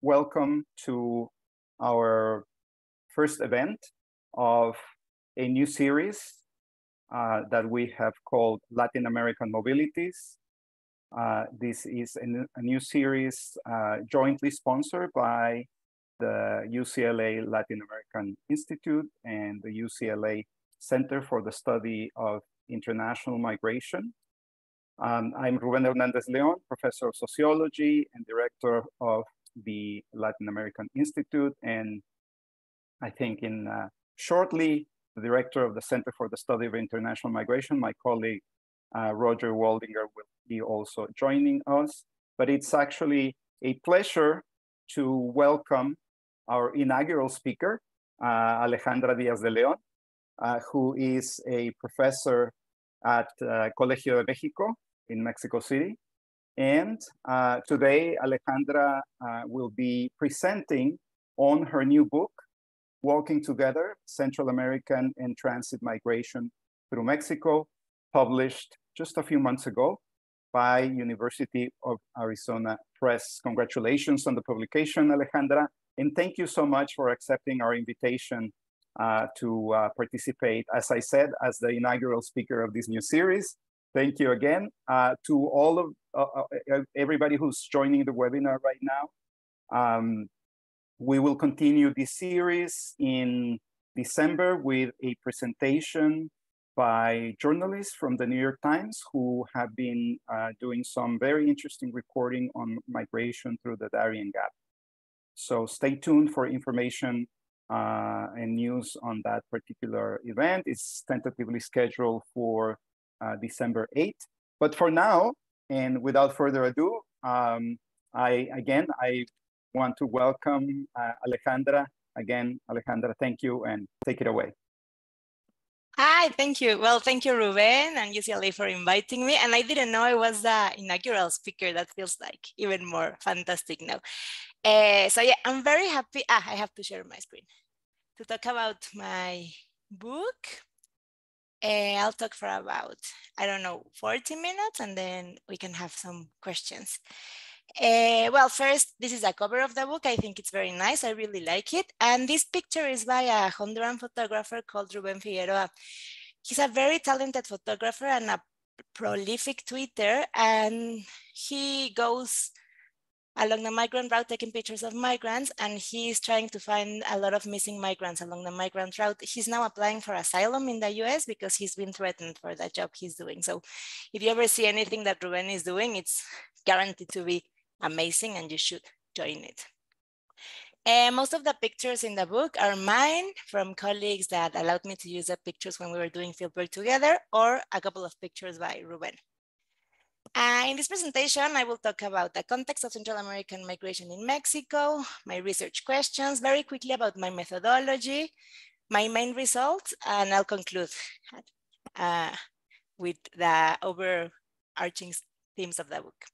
welcome to our first event of a new series that we have called Latin American Mobilities. This is a new series jointly sponsored by the UCLA Latin American Institute and the UCLA Center for the Study of International Migration. I'm Rubén Hernández León, professor of sociology and director of the Latin American Institute, and I think shortly, the director of the Center for the Study of International Migration. My colleague, Roger Waldinger, will be also joining us. But it's actually a pleasure to welcome our inaugural speaker, Alejandra Díaz de León, who is a professor at Colegio de México in Mexico City. And today, Alejandra will be presenting on her new book, Walking Together, Central American and Transit Migration Through Mexico, published just a few months ago by University of Arizona Press. Congratulations on the publication, Alejandra. And thank you so much for accepting our invitation to participate, as I said, as the inaugural speaker of this new series. Thank you again to all of everybody who's joining the webinar right now. We will continue this series in December with a presentation by journalists from the New York Times who have been doing some very interesting reporting on migration through the Darien Gap. So stay tuned for information and news on that particular event. It's tentatively scheduled for December 8th. But for now, and without further ado, I want to welcome Alejandra. Again, Alejandra, thank you, and take it away. Hi, thank you. Well, thank you, Ruben and UCLA for inviting me. And I didn't know I was the inaugural speaker. That feels like even more fantastic now. So yeah, I'm very happy. I have to share my screen to talk about my book. I'll talk for about, 40 minutes, and then we can have some questions. Well, first, this is a cover of the book. I think it's very nice. I really like it. And this picture is by a Honduran photographer called Ruben Figueroa. He's a very talented photographer and a prolific tweeter. And he goes along the migrant route taking pictures of migrants, and he's trying to find a lot of missing migrants along the migrant route. He's now applying for asylum in the US because he's been threatened for the job he's doing. So if you ever see anything that Ruben is doing, it's guaranteed to be amazing and you should join it. Most of the pictures in the book are mine from colleagues that allowed me to use the pictures when we were doing fieldwork together, or a couple of pictures by Ruben. In this presentation, I will talk about the context of Central American migration in Mexico, my research questions, very quickly about my methodology, my main results, and I'll conclude with the overarching themes of the book.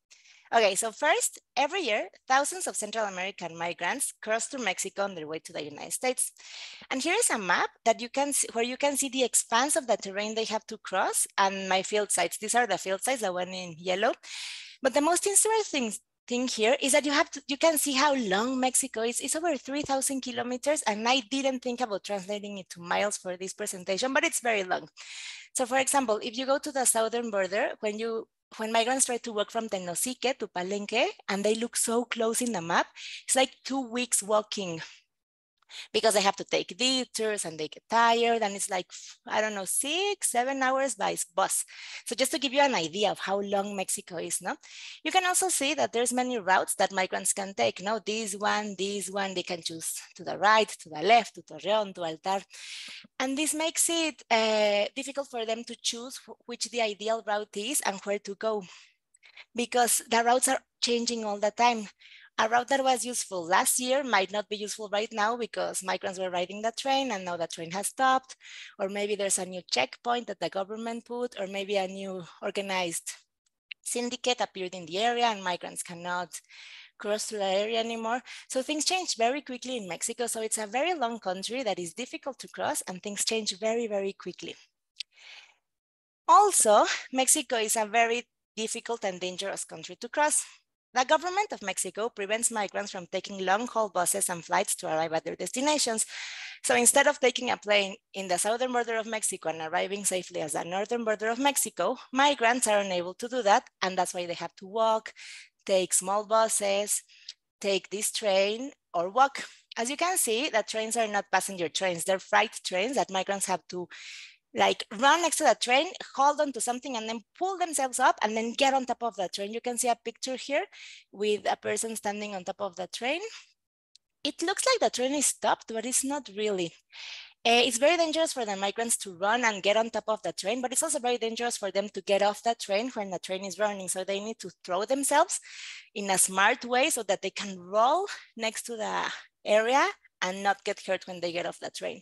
Okay, so first, every year, thousands of Central American migrants cross through Mexico on their way to the United States. And here is a map that you can see, where you can see the expanse of the terrain they have to cross and my field sites. These are the field sites, the one in yellow. But the most interesting thing here is that you can see how long Mexico is. It's over 3,000 kilometers, and I didn't think about translating it to miles for this presentation, but it's very long. So for example, if you go to the southern border, when migrants try to walk from Tenosique to Palenque, and they look so close in the map, it's like 2 weeks walking because they have to take detours and they get tired, and it's like, 6-7 hours by bus. So just to give you an idea of how long Mexico is, no? You can also see that there's many routes that migrants can take, no? This one, they can choose to the right, to the left, to Torreón, to Altar. And this makes it difficult for them to choose which the ideal route is and where to go, because the routes are changing all the time. A route that was useful last year might not be useful right now because migrants were riding the train and now the train has stopped, or maybe there's a new checkpoint that the government put, or maybe a new organized syndicate appeared in the area and migrants cannot cross through the area anymore. So things change very quickly in Mexico. So it's a very long country that is difficult to cross, and things change very, very quickly. Also, Mexico is a very difficult and dangerous country to cross. The government of Mexico prevents migrants from taking long-haul buses and flights to arrive at their destinations. So instead of taking a plane in the southern border of Mexico and arriving safely as the northern border of Mexico, migrants are unable to do that, and that's why they have to walk, take small buses, take this train, or walk. As you can see, the trains are not passenger trains, they're freight trains that migrants have to like run next to the train, hold on to something, and then pull themselves up and then get on top of the train. You can see a picture here with a person standing on top of the train. It looks like the train is stopped, but it's not really. It's very dangerous for the migrants to run and get on top of the train, but it's also very dangerous for them to get off the train when the train is running. So they need to throw themselves in a smart way so that they can roll next to the area and not get hurt when they get off the train.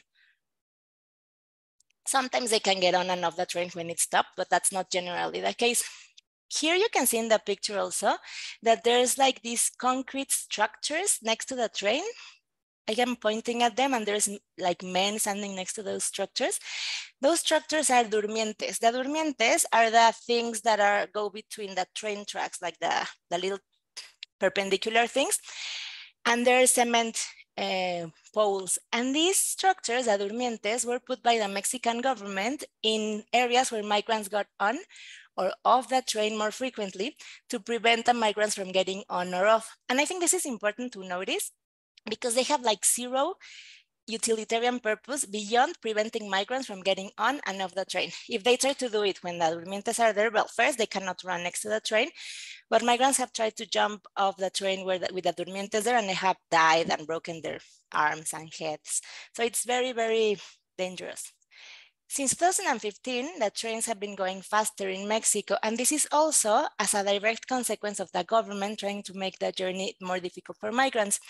Sometimes they can get on and off the train when it's stopped, but that's not generally the case. Here you can see in the picture also that there's like these concrete structures next to the train. I am pointing at them and there's like men standing next to those structures. Those structures are durmientes. The durmientes are the things that go between the train tracks, like the little perpendicular things, and they're cement poles. And these structures, the durmientes, were put by the Mexican government in areas where migrants got on or off the train more frequently to prevent the migrants from getting on or off. And I think this is important to notice because they have like zero utilitarian purpose beyond preventing migrants from getting on and off the train. If they try to do it when the durmientes are there, well, first, they cannot run next to the train, but migrants have tried to jump off the train with the durmientes there and they have died and broken their arms and heads. So it's very, very dangerous. Since 2015, the trains have been going faster in Mexico, and this is also as a direct consequence of the government trying to make the journey more difficult for migrants.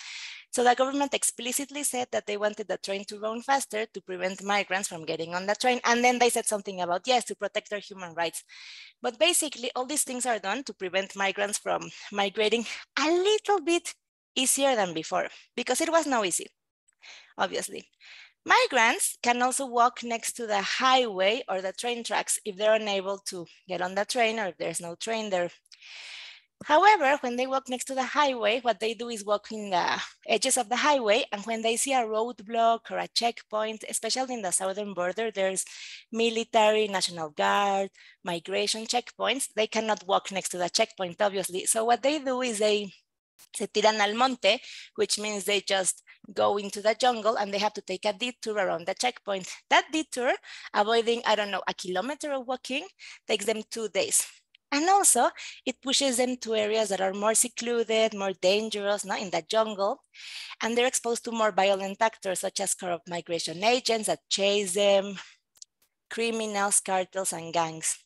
So the government explicitly said that they wanted the train to run faster to prevent migrants from getting on the train. And then they said something about, yes, to protect their human rights. But basically, all these things are done to prevent migrants from migrating a little bit easier than before, because it was no easy, obviously. Migrants can also walk next to the highway or the train tracks if they're unable to get on the train or if there's no train there. However, when they walk next to the highway, what they do is walk in the edges of the highway, and when they see a roadblock or a checkpoint, especially in the southern border, there's military, National Guard, migration checkpoints, they cannot walk next to the checkpoint, obviously. So what they do is they se tiran al monte, which means they just go into the jungle and they have to take a detour around the checkpoint. That detour, avoiding, I don't know, a kilometer of walking, takes them 2 days. And also, it pushes them to areas that are more secluded, more dangerous, in the jungle, and they're exposed to more violent actors, such as corrupt migration agents that chase them, criminals, cartels, and gangs.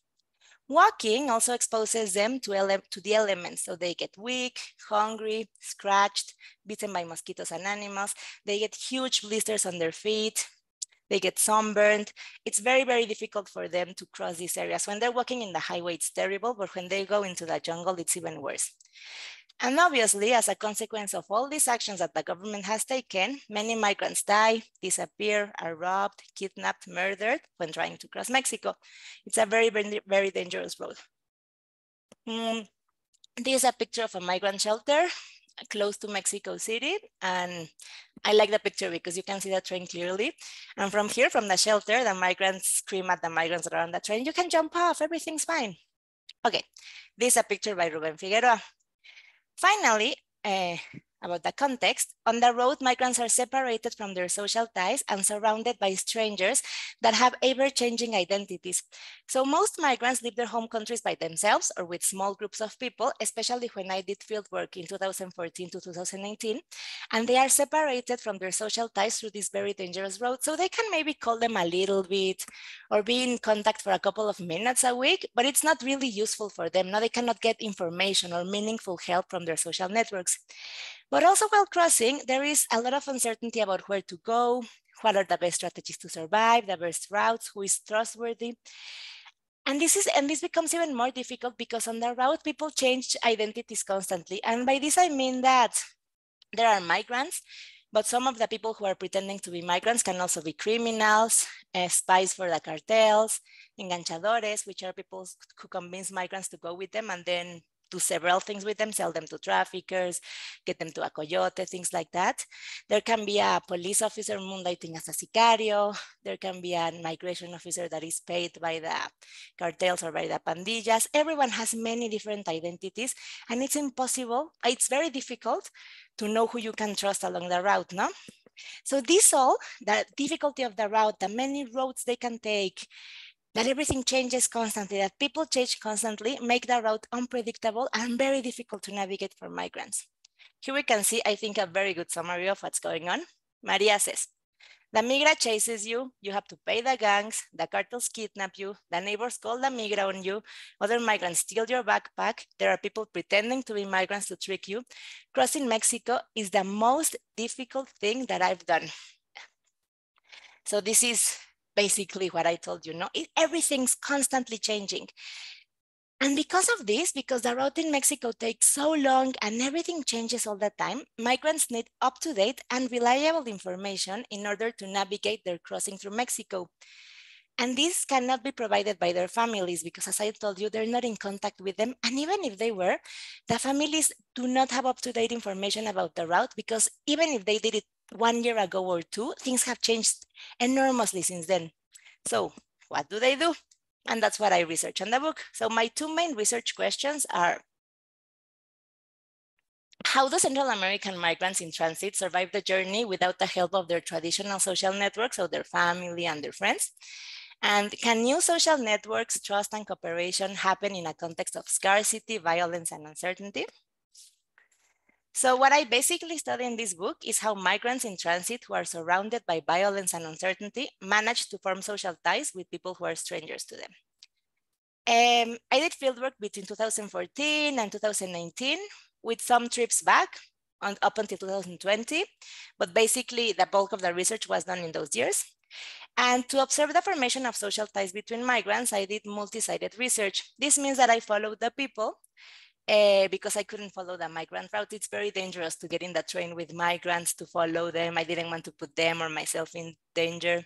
Walking also exposes them to the elements, so they get weak, hungry, scratched, bitten by mosquitoes and animals. They get huge blisters on their feet. They get sunburned. It's very, very difficult for them to cross these areas. When they're walking in the highway, it's terrible, but when they go into the jungle, it's even worse. And obviously, as a consequence of all these actions that the government has taken, many migrants die, disappear, are robbed, kidnapped, murdered when trying to cross Mexico. It's a very, very, very dangerous road. This is a picture of a migrant shelter close to Mexico City. And I like the picture because you can see the train clearly. And from here, from the shelter, the migrants scream at the migrants that are on the train, "You can jump off, everything's fine." Okay, this is a picture by Ruben Figueroa. Finally, about the context, on the road, migrants are separated from their social ties and surrounded by strangers that have ever-changing identities. So most migrants leave their home countries by themselves or with small groups of people, especially when I did field work in 2014 to 2019, and they are separated from their social ties through this very dangerous road. So they can maybe call them a little bit or be in contact for a couple of minutes a week, but it's not really useful for them. Now they cannot get information or meaningful help from their social networks. But also while crossing, there is a lot of uncertainty about where to go, what are the best strategies to survive, the best routes, who is trustworthy. And this becomes even more difficult because on the route, people change identities constantly. And by this, I mean that there are migrants, but some of the people who are pretending to be migrants can also be criminals, spies for the cartels, enganchadores, which are people who convince migrants to go with them and then do several things with them, sell them to traffickers, get them to a coyote, things like that. There can be a police officer moonlighting as a sicario. There can be a migration officer that is paid by the cartels or by the pandillas. Everyone has many different identities, and it's very difficult to know who you can trust along the route, no? So this all, the difficulty of the route, the many roads they can take, that everything changes constantly, that people change constantly, make the route unpredictable and very difficult to navigate for migrants. Here we can see, I think, a very good summary of what's going on. Maria says, the migra chases you, you have to pay the gangs, the cartels kidnap you, the neighbors call the migra on you, other migrants steal your backpack, there are people pretending to be migrants to trick you. Crossing Mexico is the most difficult thing that I've done. So this is basically what I told you, no? Everything's constantly changing. And because of this, because the route in Mexico takes so long and everything changes all the time, migrants need up-to-date and reliable information in order to navigate their crossing through Mexico. And this cannot be provided by their families because, as I told you, they're not in contact with them. And even if they were, the families do not have up-to-date information about the route because even if they did it 1 year ago or 2, things have changed enormously since then. So what do? And that's what I research in the book. So my 2 main research questions are, how do Central American migrants in transit survive the journey without the help of their traditional social networks, so their family and their friends? And can new social networks, trust and cooperation happen in a context of scarcity, violence, and uncertainty? So what I basically study in this book is how migrants in transit who are surrounded by violence and uncertainty manage to form social ties with people who are strangers to them. I did fieldwork between 2014 and 2019 with some trips back up until 2020, but basically the bulk of the research was done in those years. And to observe the formation of social ties between migrants, I did multi-sided research. This means that I followed the people because I couldn't follow the migrant route. It's very dangerous to get in the train with migrants, to follow them. I didn't want to put them or myself in danger.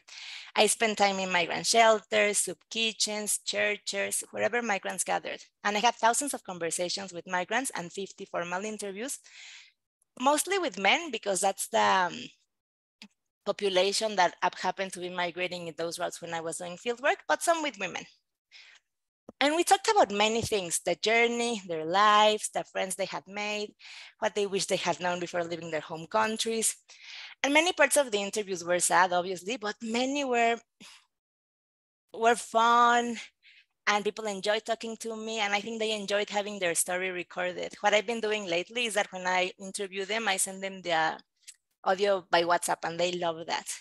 I spent time in migrant shelters, soup kitchens, churches, wherever migrants gathered. And I had thousands of conversations with migrants and 50 formal interviews, mostly with men because that's the population that happened to be migrating in those routes when I was doing fieldwork, but some with women. And we talked about many things, the journey, their lives, the friends they had made, what they wish they had known before leaving their home countries. And many parts of the interviews were sad, obviously, but many were fun and people enjoyed talking to me. And I think they enjoyed having their story recorded. What I've been doing lately is that when I interview them, I send them the audio by WhatsApp and they love that.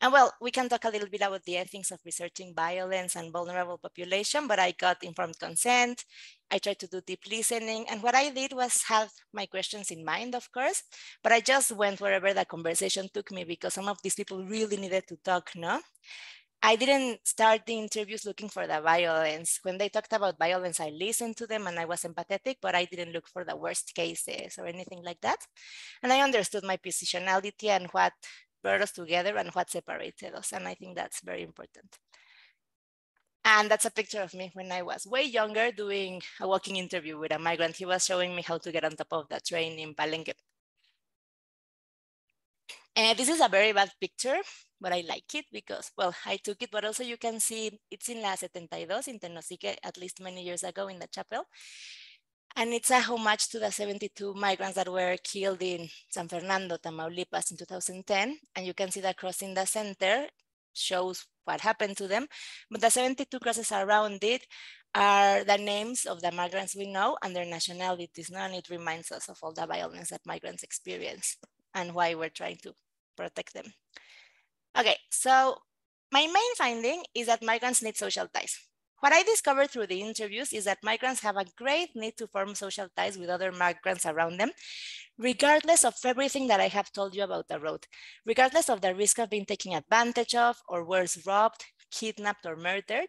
And well, we can talk a little bit about the ethics of researching violence and vulnerable population, but I got informed consent. I tried to do deep listening. And what I did was have my questions in mind, of course, but I just went wherever the conversation took me because some of these people really needed to talk, no? I didn't start the interviews looking for the violence. When they talked about violence, I listened to them and I was empathetic, but I didn't look for the worst cases or anything like that. And I understood my positionality and what brought us together and what separated us. And I think that's very important. And that's a picture of me when I was way younger doing a walking interview with a migrant. He was showing me how to get on top of the train in Palenque. And this is a very bad picture, but I like it because, well, I took it, but also you can see it's in La 72 in Tenosique, at least many years ago in the chapel. And it's a homage to the 72 migrants that were killed in San Fernando, Tamaulipas in 2010. And you can see the cross in the center shows what happened to them. But the 72 crosses around it are the names of the migrants we know and their nationalities. No? And it reminds us of all the violence that migrants experience and why we're trying to protect them. Okay, so my main finding is that migrants need social ties. What I discovered through the interviews is that migrants have a great need to form social ties with other migrants around them, regardless of everything that I have told you about the road, regardless of the risk of being taken advantage of, or worse, robbed, kidnapped, or murdered.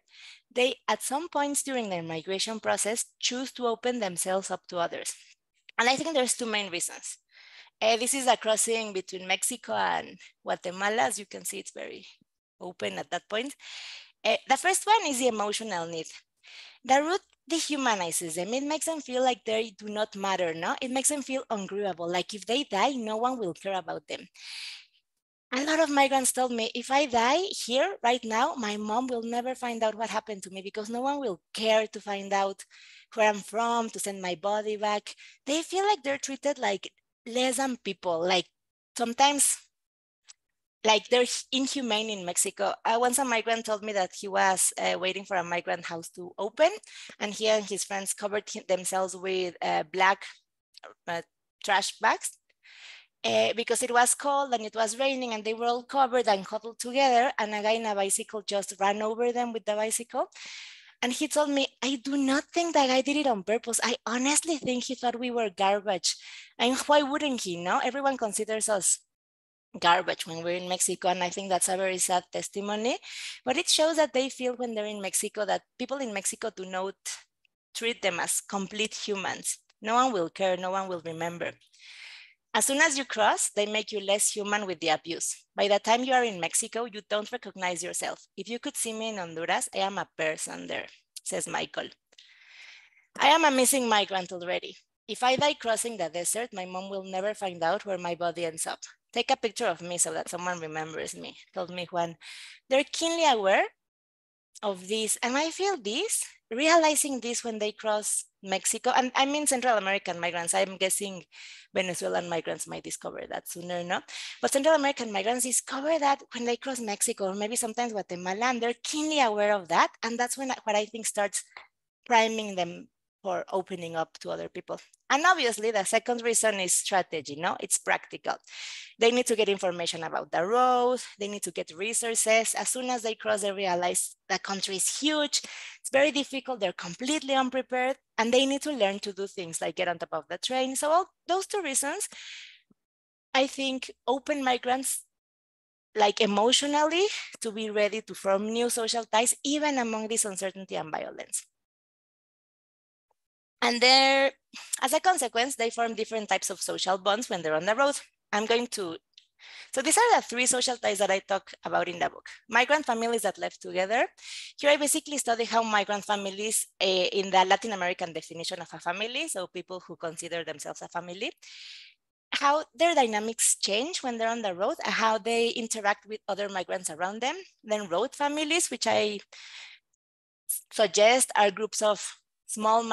They, at some points during their migration process, choose to open themselves up to others. And I think there's 2 main reasons. This is a crossing between Mexico and Guatemala. As you can see, it's very open at that point. The first one is the emotional need. The root dehumanizes them. It makes them feel like they do not matter, no? It makes them feel ungrievable, like if they die, no one will care about them. A lot of migrants told me, if I die here right now, my mom will never find out what happened to me because no one will care to find out where I'm from, to send my body back. They feel like they're treated like less than people, like sometimes like they're inhumane in Mexico. Once a migrant told me that he was waiting for a migrant house to open, and he and his friends covered themselves with black trash bags because it was cold and it was raining and they were all covered and huddled together, and a guy in a bicycle just ran over them with the bicycle. And he told me, I do not think that guy did it on purpose. I honestly think he thought we were garbage. And why wouldn't he, no? Everyone considers us garbage when we're in Mexico, and I think that's a very sad testimony. But it shows that they feel when they're in Mexico that people in Mexico do not treat them as complete humans. No one will care, no one will remember. As soon as you cross, they make you less human with the abuse. By the time you are in Mexico, you don't recognize yourself. If you could see me in Honduras, I am a person there, says Michael. I am a missing migrant already. If I die crossing the desert, my mom will never find out where my body ends up. Take a picture of me so that someone remembers me, told me Juan. They're keenly aware of this, and I feel this, realizing this when they cross Mexico, and I mean Central American migrants. I'm guessing Venezuelan migrants might discover that sooner, no? But Central American migrants discover that when they cross Mexico, or maybe sometimes Guatemala, and they're keenly aware of that, and that's when what I think starts priming them for opening up to other people. And obviously the second reason is strategy, no? It's practical. They need to get information about the road. They need to get resources. As soon as they cross, they realize the country is huge. It's very difficult. They're completely unprepared, and they need to learn to do things like get on top of the train. So all those two reasons, I think, open migrants like emotionally to be ready to form new social ties, even among this uncertainty and violence. And there, as a consequence, they form different types of social bonds when they're on the road. So these are the three social ties that I talk about in the book. Migrant families that left together. Here I basically study how migrant families in the Latin American definition of a family, so people who consider themselves a family, how their dynamics change when they're on the road, and how they interact with other migrants around them. Then road families, which I suggest are groups of small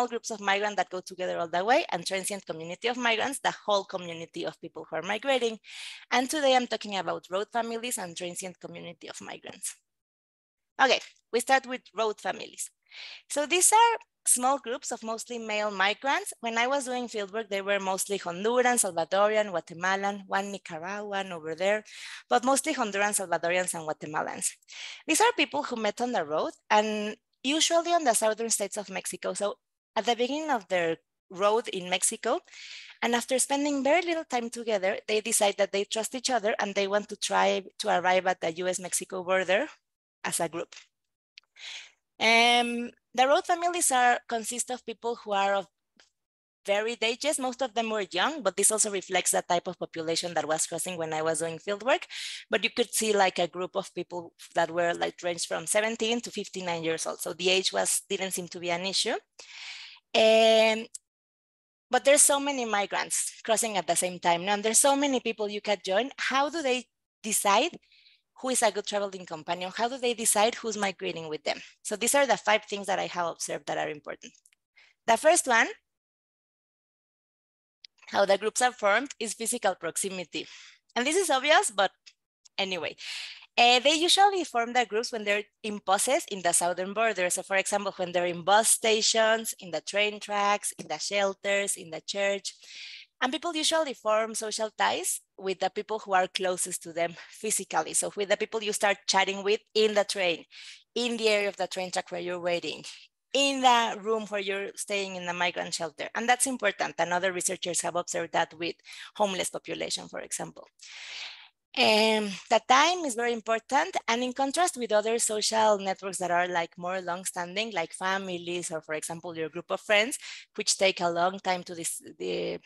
groups of migrants that go together all the way, and transient community of migrants, the whole community of people who are migrating. And today I'm talking about road families and transient community of migrants. Okay, we start with road families. So these are small groups of mostly male migrants. When I was doing fieldwork, they were mostly Honduran, Salvadorian, Guatemalan, one Nicaraguan over there, but mostly Honduran, Salvadorians, and Guatemalans. These are people who met on the road, and usually on the southern states of Mexico. So at the beginning of their road in Mexico, and after spending very little time together, they decide that they trust each other and they want to try to arrive at the US-Mexico border as a group. The road families consist of people who are of varied ages. Most of them were young, but this also reflects the type of population that was crossing when I was doing fieldwork. But you could see like a group of people that were like ranged from 17 to 59 years old. So the age didn't seem to be an issue. But there's so many migrants crossing at the same time now, and there's so many people you can join. How do they decide who is a good traveling companion? How do they decide who's migrating with them? So these are the 5 things that I have observed that are important. The first one, how the groups are formed, is physical proximity. And this is obvious, but anyway, they usually form their groups when they're in buses in the southern border. So for example, when they're in bus stations, in the train tracks, in the shelters, in the church. And people usually form social ties with the people who are closest to them physically. So with the people you start chatting with in the train, in the area of the train track where you're waiting, in the room where you're staying in the migrant shelter. And that's important. And other researchers have observed that with homeless population, for example. The time is very important. And in contrast with other social networks that are like more long-standing, like families, or for example, your group of friends, which take a long time to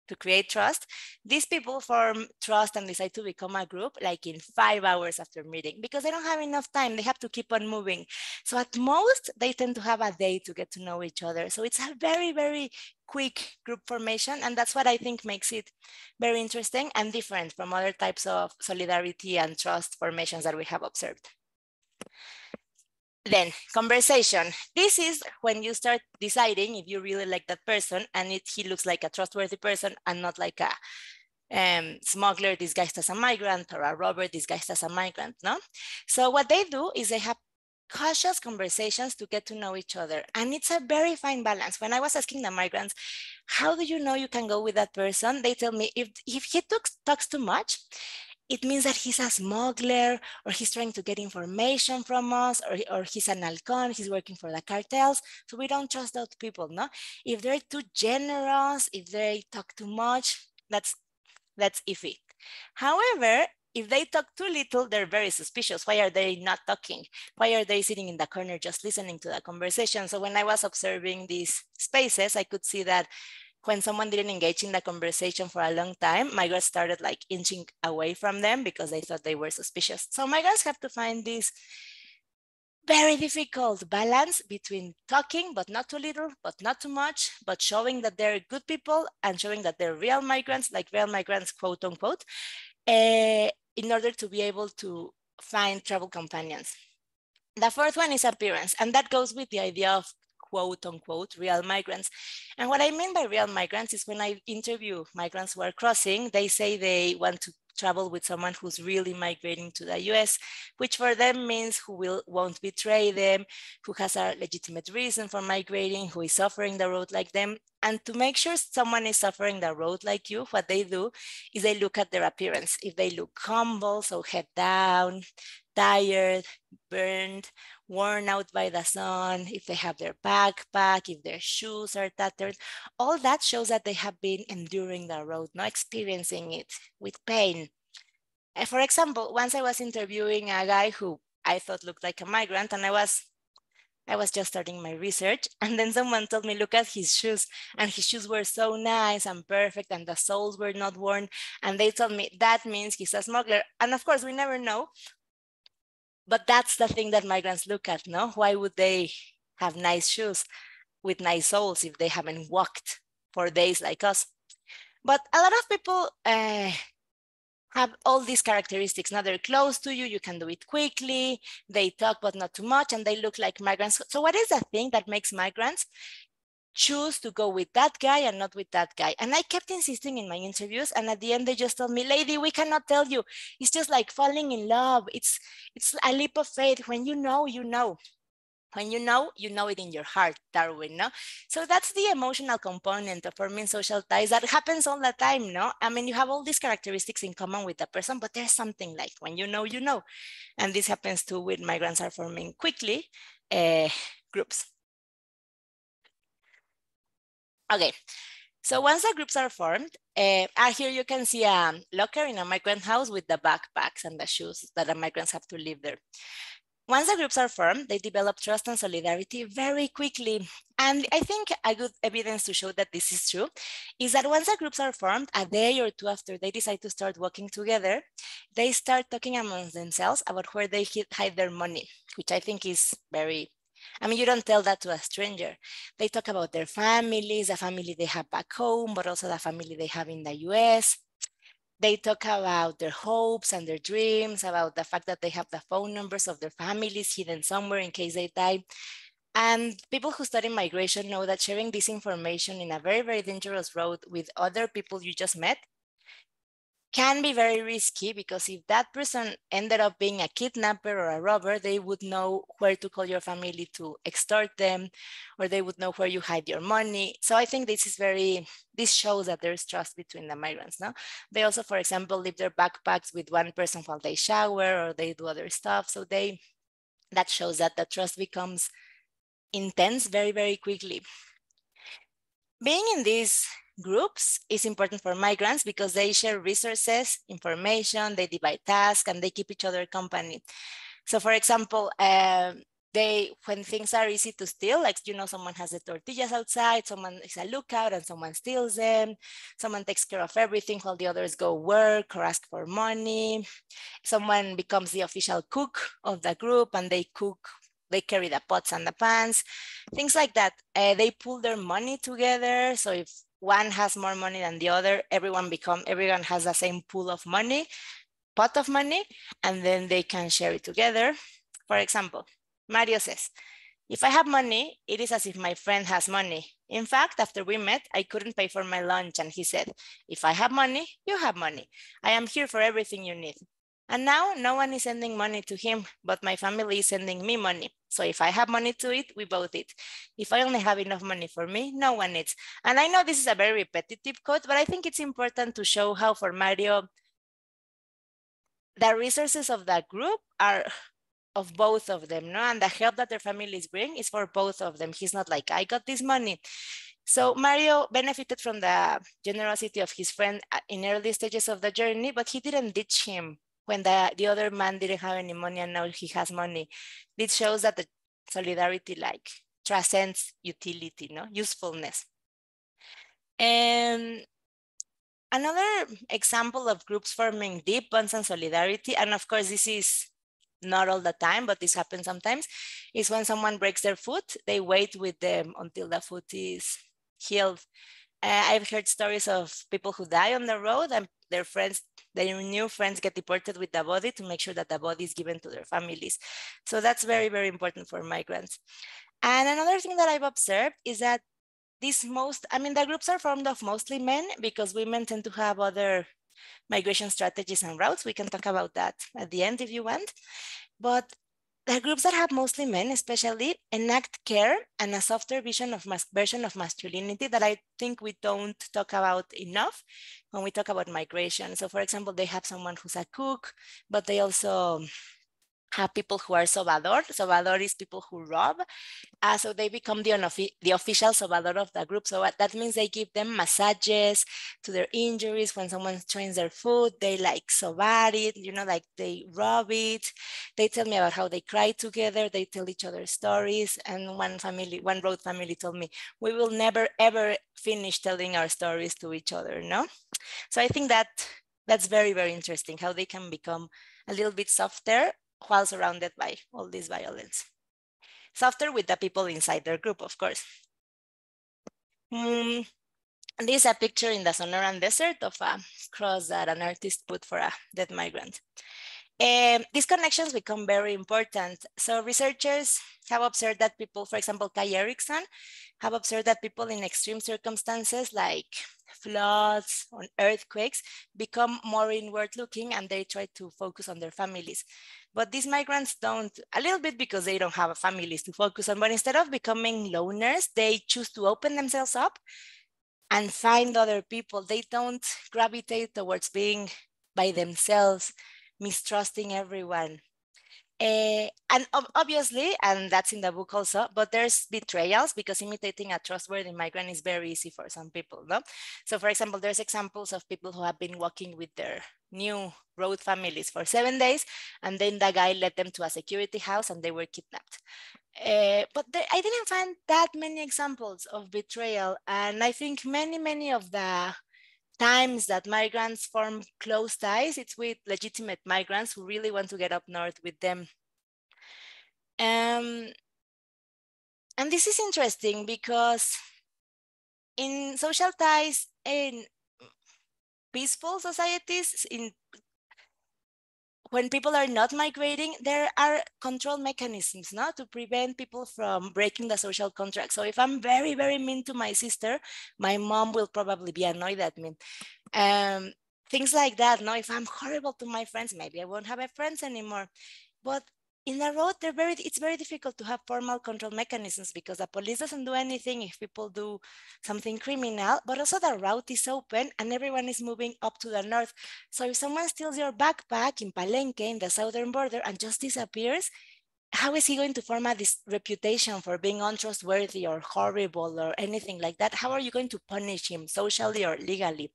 to create trust, these people form trust and decide to become a group like in 5 hours after meeting, because they don't have enough time. They have to keep on moving. So at most, they tend to have a day to get to know each other. So it's a very, very quick group formation. And that's what I think makes it very interesting and different from other types of solidarity and trust formations that we have observed. Then conversation. This is when you start deciding if you really like that person and he looks like a trustworthy person and not like a smuggler disguised as a migrant or a robber disguised as a migrant, no? So what they do is they have cautious conversations to get to know each other. And it's a very fine balance. When I was asking the migrants, how do you know you can go with that person? They tell me if he talks too much, it means that he's a smuggler or he's trying to get information from us or he's an halcon, he's working for the cartels. So we don't trust those people, no? If they're too generous, if they talk too much, that's iffy. However, if they talk too little, they're very suspicious. Why are they not talking? Why are they sitting in the corner just listening to the conversation? So when I was observing these spaces, I could see that when someone didn't engage in the conversation for a long time, migrants started like inching away from them because they thought they were suspicious. So migrants have to find this very difficult balance between talking, but not too little, but not too much, but showing that they're good people and showing that they're real migrants, like real migrants, quote unquote, in order to be able to find travel companions. The fourth one is appearance, and that goes with the idea of quote unquote real migrants. And what I mean by real migrants is when I interview migrants who are crossing, they say they want to travel with someone who's really migrating to the US, which for them means who won't betray them, who has a legitimate reason for migrating, who is suffering the road like them. And to make sure someone is suffering the road like you, what they do is they look at their appearance. If they look humble, so head down, tired, burned, worn out by the sun, if they have their backpack, if their shoes are tattered, all that shows that they have been enduring the road, not experiencing it with pain. And for example, once I was interviewing a guy who I thought looked like a migrant, and I was just starting my research, and then someone told me, look at his shoes, and his shoes were so nice and perfect, and the soles were not worn, and they told me that means he's a smuggler. And of course, we never know, but that's the thing that migrants look at, no? Why would they have nice shoes with nice soles if they haven't walked for days like us? But a lot of people have all these characteristics. Now they're close to you, you can do it quickly, they talk but not too much, and they look like migrants. So what is the thing that makes migrants choose to go with that guy and not with that guy? And I kept insisting in my interviews, and at the end they just told me, lady, we cannot tell you. It's just like falling in love. It's a leap of faith. When you know, you know. When you know it in your heart, Darwin, no? So that's the emotional component of forming social ties that happens all the time, no? I mean, you have all these characteristics in common with the person, but there's something like when you know, you know. And this happens too with migrants are forming quickly groups. Okay, so once the groups are formed, here you can see a locker in a migrant house with the backpacks and the shoes that the migrants have to leave there. Once the groups are formed, they develop trust and solidarity very quickly. And I think a good evidence to show that this is true is that once the groups are formed, a day or two after they decide to start working together, they start talking amongst themselves about where they hide their money, which I think is very, I mean, you don't tell that to a stranger. They talk about their families, the family they have back home, but also the family they have in the US. They talk about their hopes and their dreams, about the fact that they have the phone numbers of their families hidden somewhere in case they die. And people who study migration know that sharing this information in a very, very dangerous road with other people you just met can be very risky, because if that person ended up being a kidnapper or a robber, they would know where to call your family to extort them, or they would know where you hide your money. So I think this shows that there's trust between the migrants. No? They also, for example, leave their backpacks with one person while they shower or they do other stuff. So that shows that the trust becomes intense very, very quickly. Being in these groups is important for migrants because they share resources, information, they divide tasks, and they keep each other company. So for example, when things are easy to steal, like, someone has the tortillas outside, someone is a lookout and someone steals them, someone takes care of everything while the others go work or ask for money, someone becomes the official cook of the group and they carry the pots and the pans, things like that. They pool their money together. So if one has more money than the other, everyone has the same pool of money, pot of money, and then they can share it together. For example, Mario says, if I have money, it is as if my friend has money. In fact, after we met, I couldn't pay for my lunch. And he said, if I have money, you have money. I am here for everything you need. And now no one is sending money to him, but my family is sending me money. So if I have money to eat, we both eat. If I only have enough money for me, no one eats. And I know this is a very repetitive quote, but I think it's important to show how for Mario, the resources of that group are of both of them, no? And the help that their families bring is for both of them. He's not like, I got this money. So Mario benefited from the generosity of his friend in early stages of the journey, but he didn't ditch him when the other man didn't have any money and now he has money. This shows that the solidarity like transcends utility, no? Usefulness. And another example of groups forming deep bonds and solidarity, and of course this is not all the time, but this happens sometimes, is when someone breaks their foot, they wait with them until the foot is healed. I've heard stories of people who die on the road and their new friends get deported with the body to make sure that the body is given to their families. So that's very, very important for migrants. And another thing that I've observed is that the groups are formed of mostly men because women tend to have other migration strategies and routes. We can talk about that at the end if you want. But the groups that have mostly men especially enact care and a softer version of masculinity that I think we don't talk about enough when we talk about migration. So for example, they have someone who's a cook, but they also have people who are sobador. Sobador is people who rob. So they become the official sobador of the group. So that means they give them massages to their injuries. When someone trains their foot, they like sobar it, like they rub it. They tell me about how they cry together. They tell each other stories. And one road family told me, we will never, ever finish telling our stories to each other, no? So I think that's very, very interesting, how they can become a little bit softer while surrounded by all this violence. Softer with the people inside their group, of course. This is a picture in the Sonoran Desert of a cross that an artist put for a dead migrant. These connections become very important. So researchers have observed that people, for example, Kai Erickson, have observed that people in extreme circumstances like floods or earthquakes become more inward looking and they try to focus on their families. But these migrants don't, a little bit because they don't have families to focus on, but instead of becoming loners, they choose to open themselves up and find other people. They don't gravitate towards being by themselves, mistrusting everyone. And obviously, and that's in the book also, but there's betrayals because imitating a trustworthy migrant is very easy for some people, no? So for example, there's examples of people who have been walking with their new road families for 7 days, and then the guy led them to a security house and they were kidnapped. But I didn't find that many examples of betrayal. And I think many of the times that migrants form close ties, it's with legitimate migrants who really want to get up north with them. And this is interesting because in social ties, in peaceful societies, when people are not migrating, there are control mechanisms, no, to prevent people from breaking the social contract. So if I'm very, very mean to my sister, my mom will probably be annoyed at me. Things like that, no? If I'm horrible to my friends, maybe I won't have friends anymore. But in the road, it's very difficult to have formal control mechanisms because the police doesn't do anything if people do something criminal, but also the route is open and everyone is moving up to the north. So if someone steals your backpack in Palenque, in the southern border, and just disappears, how is he going to form this reputation for being untrustworthy or horrible or anything like that? How are you going to punish him socially or legally?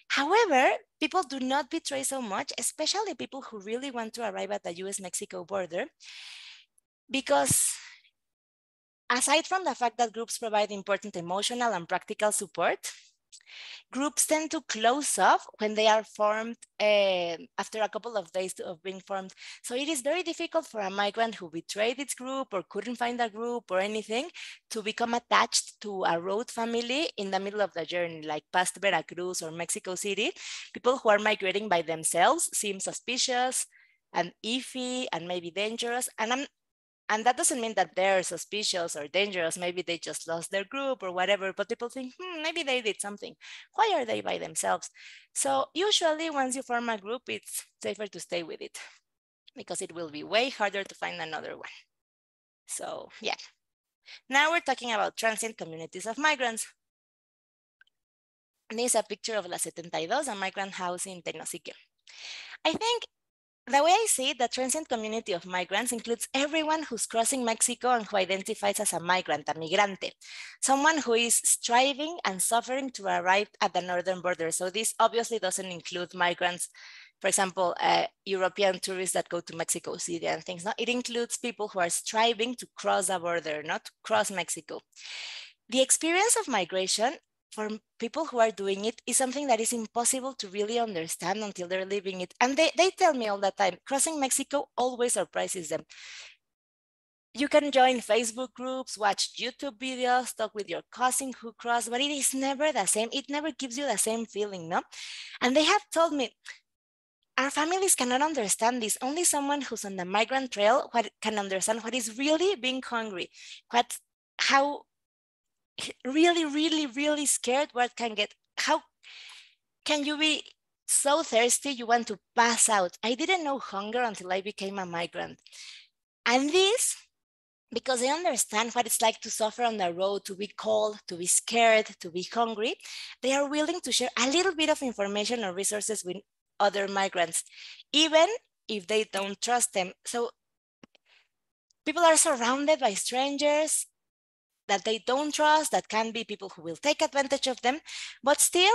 However, people do not betray so much, especially people who really want to arrive at the US-Mexico border. Because aside from the fact that groups provide important emotional and practical support, groups tend to close off when they are formed after a couple of days of being formed. So it is very difficult for a migrant who betrayed its group or couldn't find a group or anything to become attached to a road family in the middle of the journey, like past Veracruz or Mexico City. People who are migrating by themselves seem suspicious and iffy and maybe dangerous. And that doesn't mean that they're suspicious or dangerous. Maybe they just lost their group or whatever, but people think, maybe they did something. Why are they by themselves? So usually once you form a group, it's safer to stay with it because it will be way harder to find another one. So yeah. Now we're talking about transient communities of migrants. And this is a picture of La 72, a migrant house in Tenosique. I think the way I see it, the transient community of migrants includes everyone who's crossing Mexico and who identifies as a migrant, a migrante, someone who is striving and suffering to arrive at the northern border. So this obviously doesn't include migrants, for example, European tourists that go to Mexico City and things. No, it includes people who are striving to cross the border, not to cross Mexico. The experience of migration for people who are doing it is something that is impossible to really understand until they're living it. And they tell me all the time, crossing Mexico always surprises them. You can join Facebook groups, watch YouTube videos, talk with your cousin who crossed, but it is never the same. It never gives you the same feeling, no? And they have told me, our families cannot understand this. Only someone who's on the migrant trail can understand what is really being hungry, how really, really, really scared what can get, how can you be so thirsty you want to pass out? I didn't know hunger until I became a migrant. And this, because they understand what it's like to suffer on the road, to be cold, to be scared, to be hungry, they are willing to share a little bit of information or resources with other migrants, even if they don't trust them. So people are surrounded by strangers that they don't trust, that can be people who will take advantage of them, but still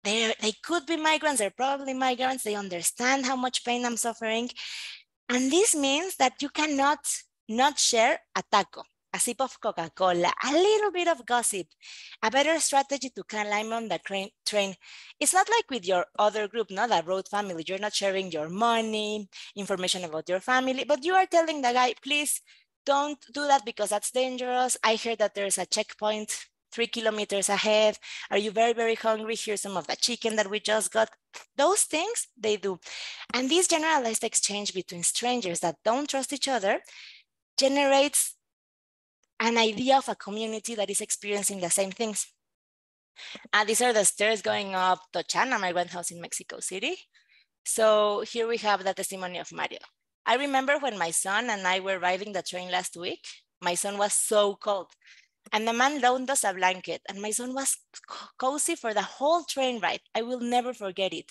they could be migrants, they're probably migrants, they understand how much pain I'm suffering. And this means that you cannot not share a taco, a sip of Coca-Cola, a little bit of gossip, a better strategy to climb on the train. It's not like with your other group, not a road family. You're not sharing your money, information about your family, but you are telling the guy, please don't do that because that's dangerous. I heard that there's a checkpoint 3 kilometers ahead. Are you very, very hungry? Here's some of the chicken that we just got. Those things they do. And this generalized exchange between strangers that don't trust each other generates an idea of a community that is experiencing the same things. These are the stairs going up Tochana, my migrant house in Mexico City. So here we have the testimony of Mario. I remember when my son and I were riding the train last week, my son was so cold. And the man loaned us a blanket and my son was cozy for the whole train ride. I will never forget it.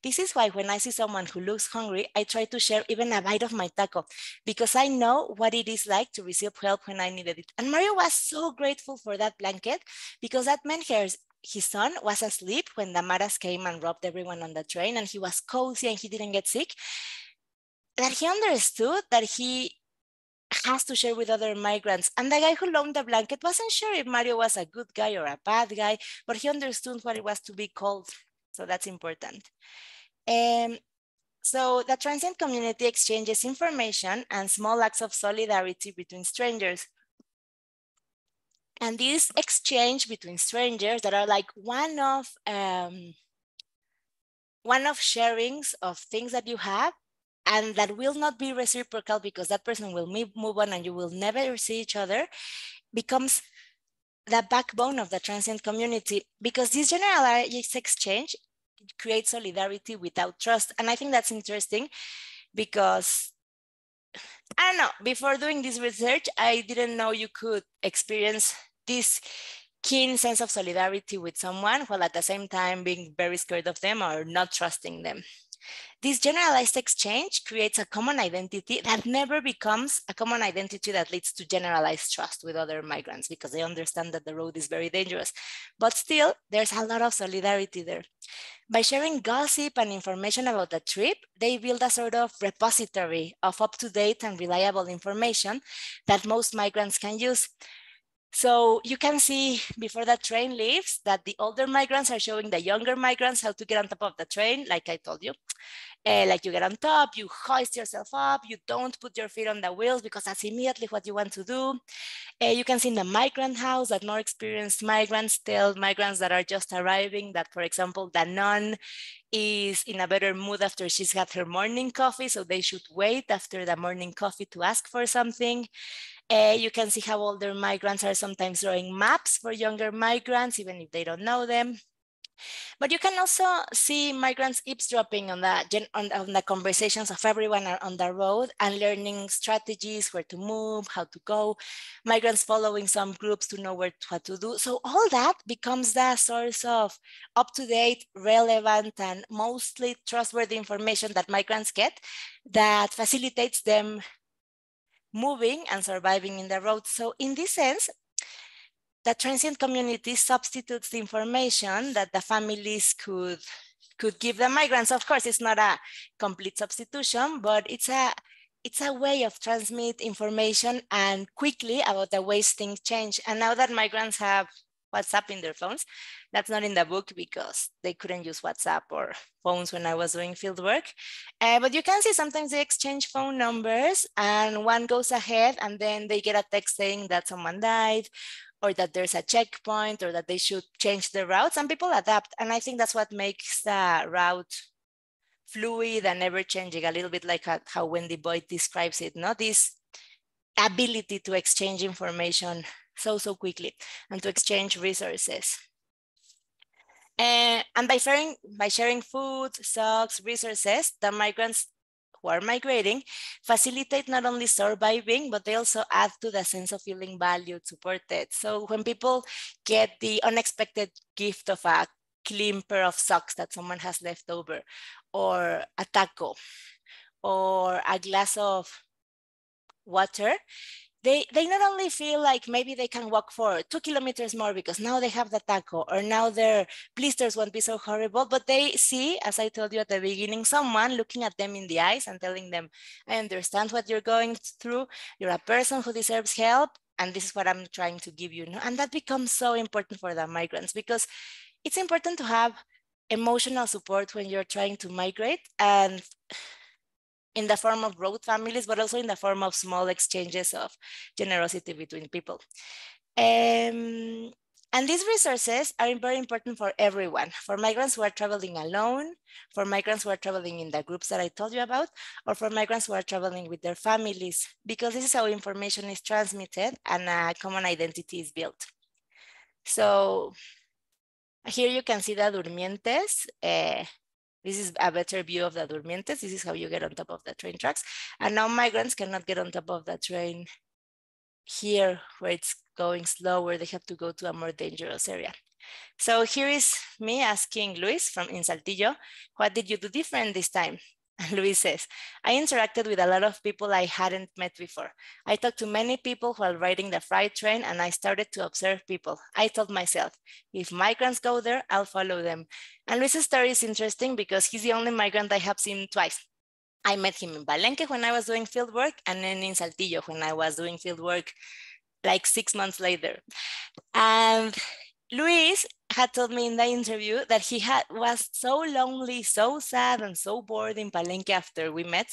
This is why when I see someone who looks hungry, I try to share even a bite of my taco because I know what it is like to receive help when I needed it. And Mario was so grateful for that blanket because that meant his son was asleep when the maras came and robbed everyone on the train and he was cozy and he didn't get sick. That he understood that he has to share with other migrants. And the guy who loaned the blanket wasn't sure if Mario was a good guy or a bad guy, but he understood what it was to be cold. So that's important. So the transient community exchanges information and small acts of solidarity between strangers. And this exchange between strangers that are like one-off sharings of things that you have, and that will not be reciprocal because that person will move on and you will never see each other, becomes the backbone of the transient community because this generalized exchange creates solidarity without trust. And I think that's interesting because, I don't know, before doing this research, I didn't know you could experience this keen sense of solidarity with someone while at the same time being very scared of them or not trusting them. This generalized exchange creates a common identity that never becomes a common identity that leads to generalized trust with other migrants because they understand that the road is very dangerous. But still, there's a lot of solidarity there. By sharing gossip and information about the trip, they build a sort of repository of up-to-date and reliable information that most migrants can use. So you can see before the train leaves that the older migrants are showing the younger migrants how to get on top of the train, like I told you. Like you get on top, you hoist yourself up, you don't put your feet on the wheels because that's immediately what you want to do. You can see in the migrant house that more experienced migrants tell migrants that are just arriving that, for example, the nun is in a better mood after she's had her morning coffee, so they should wait after the morning coffee to ask for something. You can see how older migrants are sometimes drawing maps for younger migrants, even if they don't know them. But you can also see migrants eavesdropping on the conversations of everyone on the road and learning strategies, where to move, how to go, migrants following some groups to know what to do. So all that becomes the source of up-to-date, relevant, and mostly trustworthy information that migrants get that facilitates them moving and surviving in the road. So in this sense, the transient community substitutes the information that the families could give the migrants. Of course, it's not a complete substitution, but it's a way of transmit information and quickly about the ways things change. And now that migrants have WhatsApp in their phones, that's not in the book because they couldn't use WhatsApp or phones when I was doing field work. But you can see sometimes they exchange phone numbers and one goes ahead and then they get a text saying that someone died, or that there's a checkpoint, or that they should change the routes, and people adapt. And I think that's what makes the route fluid and ever changing, a little bit like how Wendy Boyd describes it, no? This ability to exchange information so quickly and to exchange resources. And by sharing food, socks, resources, the migrants who are migrating facilitate not only surviving, but they also add to the sense of feeling valued, supported. So when people get the unexpected gift of a clean pair of socks that someone has left over, or a taco, or a glass of water, they not only feel like maybe they can walk for 2 kilometers more because now they have the taco, or now their blisters won't be so horrible, but they see, as I told you at the beginning, someone looking at them in the eyes and telling them, I understand what you're going through. You're a person who deserves help, and this is what I'm trying to give you. And that becomes so important for the migrants, because it's important to have emotional support when you're trying to migrate, and in the form of road families, but also in the form of small exchanges of generosity between people. And these resources are very important for everyone, for migrants who are traveling alone, for migrants who are traveling in the groups that I told you about, or for migrants who are traveling with their families, because this is how information is transmitted and a common identity is built. So here you can see the durmientes. This is a better view of the durmientes. This is how you get on top of the train tracks. And now migrants cannot get on top of the train here where it's going slower. They have to go to a more dangerous area. So here is me asking Luis in Saltillo, what did you do different this time? And Luis says, I interacted with a lot of people I hadn't met before. I talked to many people while riding the freight train, and I started to observe people. I told myself, if migrants go there, I'll follow them. And Luis's story is interesting because he's the only migrant I have seen twice. I met him in Palenque when I was doing field work, and then in Saltillo when I was doing field work like 6 months later. And Luis had told me in the interview that he was so lonely, so sad, and so bored in Palenque after we met.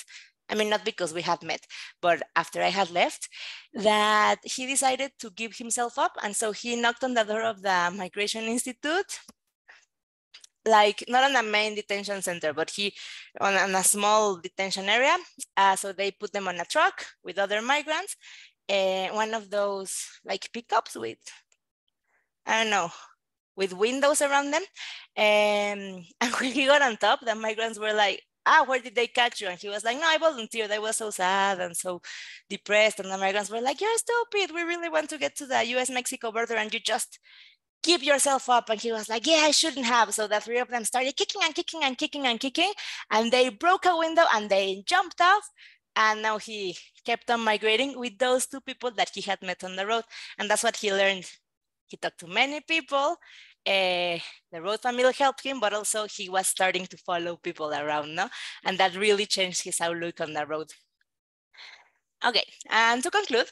I mean, not because we had met, but after I had left, that he decided to give himself up. And so he knocked on the door of the Migration Institute, like not on a main detention center, but on a small detention area. So they put them on a truck with other migrants, one of those like pickups with, I don't know, with windows around them. And when he got on top, the migrants were like, where did they catch you? And he was like, no, I volunteered. I was so sad and so depressed. And the migrants were like, you're stupid. We really want to get to the US-Mexico border and you just keep yourself up. And he was like, yeah, I shouldn't have. So the three of them started kicking and kicking and kicking and kicking. And they broke a window and they jumped off. And now he kept on migrating with those two people that he had met on the road. And that's what he learned. He talked to many people. The road family helped him, but also he was starting to follow people around, no? And that really changed his outlook on the road. Okay, and to conclude,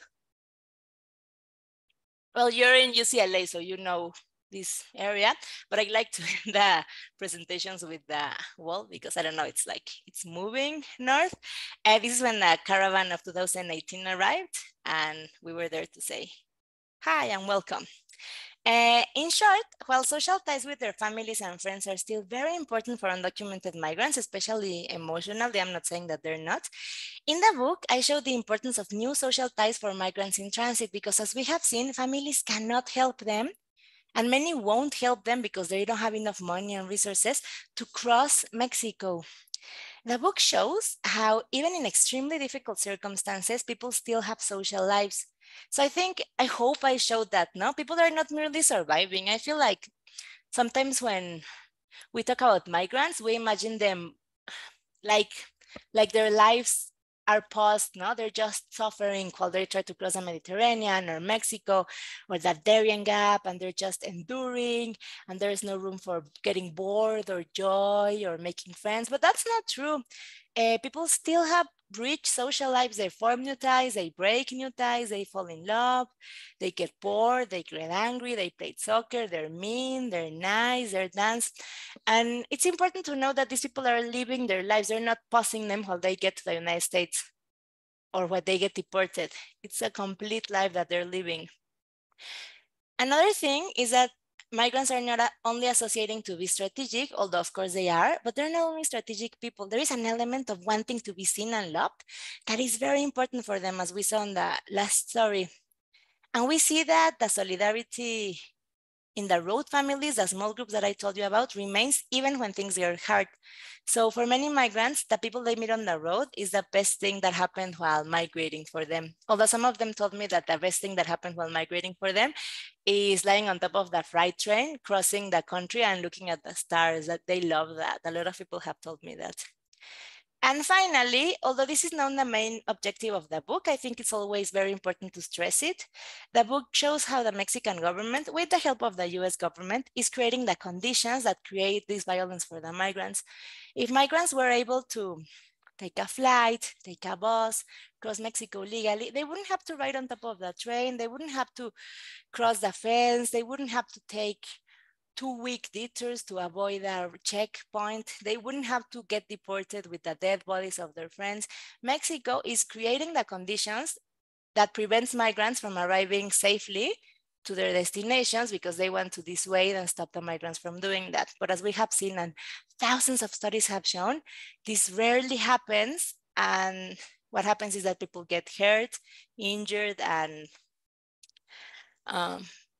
well, you're in UCLA, so you know this area, but I like to end the presentations with the wall because I don't know, it's like it's moving north. This is when the caravan of 2018 arrived, and we were there to say hi and welcome. In short, while social ties with their families and friends are still very important for undocumented migrants, especially emotionally, I'm not saying that they're not. In the book, I show the importance of new social ties for migrants in transit because as we have seen, families cannot help them and many won't help them because they don't have enough money and resources to cross Mexico. The book shows how even in extremely difficult circumstances, people still have social lives. So I hope I showed that, no? People are not merely surviving. I feel like sometimes when we talk about migrants, we imagine them like their lives are paused, no? They're just suffering while they try to cross the Mediterranean or Mexico or that Darien Gap, and they're just enduring, and there's no room for getting bored or joy or making friends. But that's not true. People still have rich social lives. They form new ties, they break new ties, they fall in love, they get bored, they get angry, they play soccer, they're mean, they're nice, they're dance. And it's important to know that these people are living their lives. They're not pausing them while they get to the United States or when they get deported. It's a complete life that they're living. Another thing is that migrants are not only associating to be strategic, although of course they are, but they're not only strategic people. There is an element of wanting to be seen and loved that is very important for them, as we saw in the last story. And we see that the solidarity in the road families, the small groups that I told you about, remains even when things get hard. So for many migrants, the people they meet on the road is the best thing that happened while migrating for them. Although some of them told me that the best thing that happened while migrating for them is lying on top of the freight train, crossing the country and looking at the stars. That they love that. A lot of people have told me that. And finally, although this is not the main objective of the book, I think it's always very important to stress it. The book shows how the Mexican government, with the help of the US government, is creating the conditions that create this violence for the migrants. If migrants were able to take a flight, take a bus, cross Mexico legally, they wouldn't have to ride on top of the train, they wouldn't have to cross the fence, they wouldn't have to take 2-week detours to avoid a checkpoint. They wouldn't have to get deported with the dead bodies of their friends. Mexico is creating the conditions that prevents migrants from arriving safely to their destinations because they want to dissuade and stop the migrants from doing that. But as we have seen and thousands of studies have shown, this rarely happens. And what happens is that people get hurt, injured,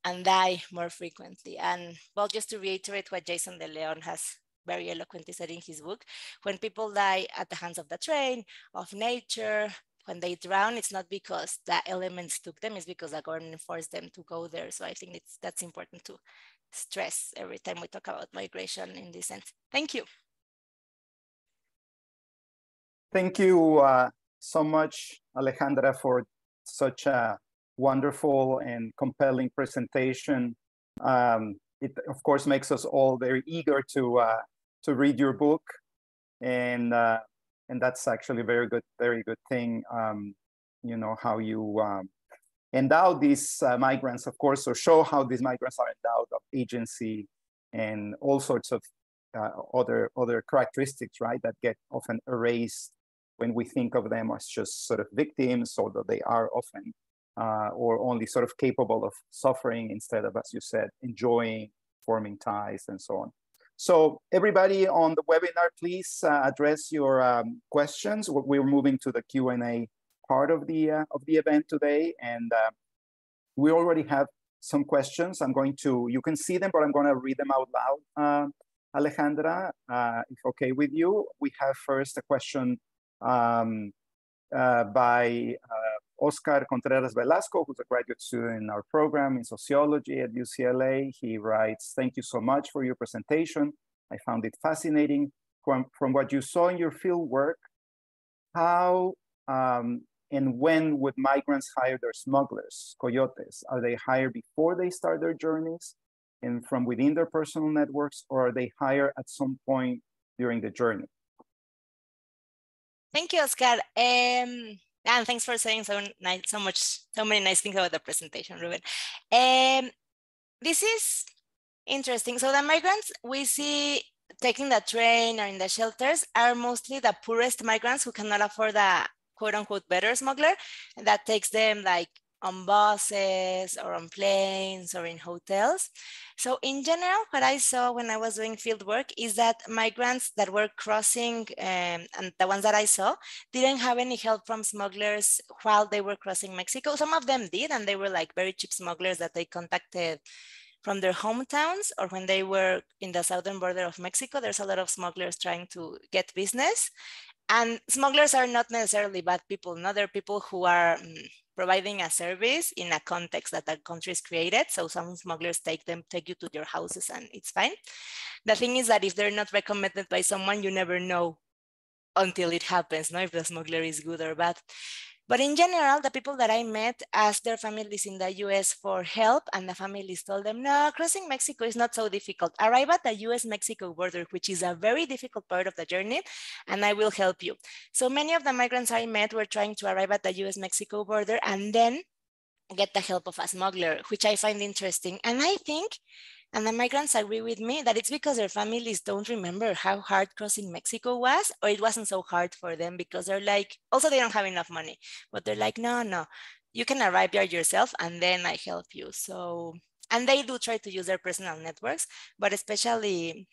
and die more frequently. And well, just to reiterate what Jason de León has very eloquently said in his book, when people die at the hands of the train, of nature, when they drown, it's not because the elements took them, it's because the government forced them to go there. So I think that's important to stress every time we talk about migration in this sense. Thank you. Thank you so much, Alejandra, for such a wonderful and compelling presentation. It of course makes us all very eager to read your book, and that's actually a very good thing. You know how you endow these migrants, of course, or show how these migrants are endowed of agency and all sorts of other characteristics, right, that get often erased when we think of them as just sort of victims, although they are often or only sort of capable of suffering instead of, as you said, enjoying, forming ties, and so on. So everybody on the webinar, please address your questions. We're moving to the Q&A part of the event today, and we already have some questions. You can see them, but I'm going to read them out loud, Alejandra, if okay with you. We have first a question by Oscar Contreras Velasco, who's a graduate student in our program in sociology at UCLA. He writes, "Thank you so much for your presentation. I found it fascinating. From what you saw in your field work, how and when would migrants hire their smugglers, coyotes? Are they hired before they start their journeys and from within their personal networks, or are they hired at some point during the journey?" Thank you, Oscar. And thanks for saying so many nice things about the presentation, Ruben. This is interesting. So the migrants we see taking the train or in the shelters are mostly the poorest migrants who cannot afford a quote unquote better smuggler. And that takes them like on buses or on planes or in hotels. So in general, what I saw when I was doing field work is that migrants that were crossing, and the ones that I saw, didn't have any help from smugglers while they were crossing Mexico. Some of them did, and they were like very cheap smugglers that they contacted from their hometowns or when they were in the southern border of Mexico. There's a lot of smugglers trying to get business. And smugglers are not necessarily bad people. No, they're people who are providing a service in a context that the country is created. So some smugglers take you to your houses and it's fine. The thing is that if they're not recommended by someone, you never know until it happens, no, if the smuggler is good or bad. But in general, the people that I met asked their families in the US for help, and the families told them, no, crossing Mexico is not so difficult. Arrive at the US-Mexico border, which is a very difficult part of the journey, and I will help you. So many of the migrants I met were trying to arrive at the US-Mexico border and then get the help of a smuggler, which I find interesting. And I think, and the migrants agree with me, that it's because their families don't remember how hard crossing Mexico was, or it wasn't so hard for them because they're like, also they don't have enough money, but they're like, no, you can arrive there yourself and then I help you. So, and they do try to use their personal networks, but especially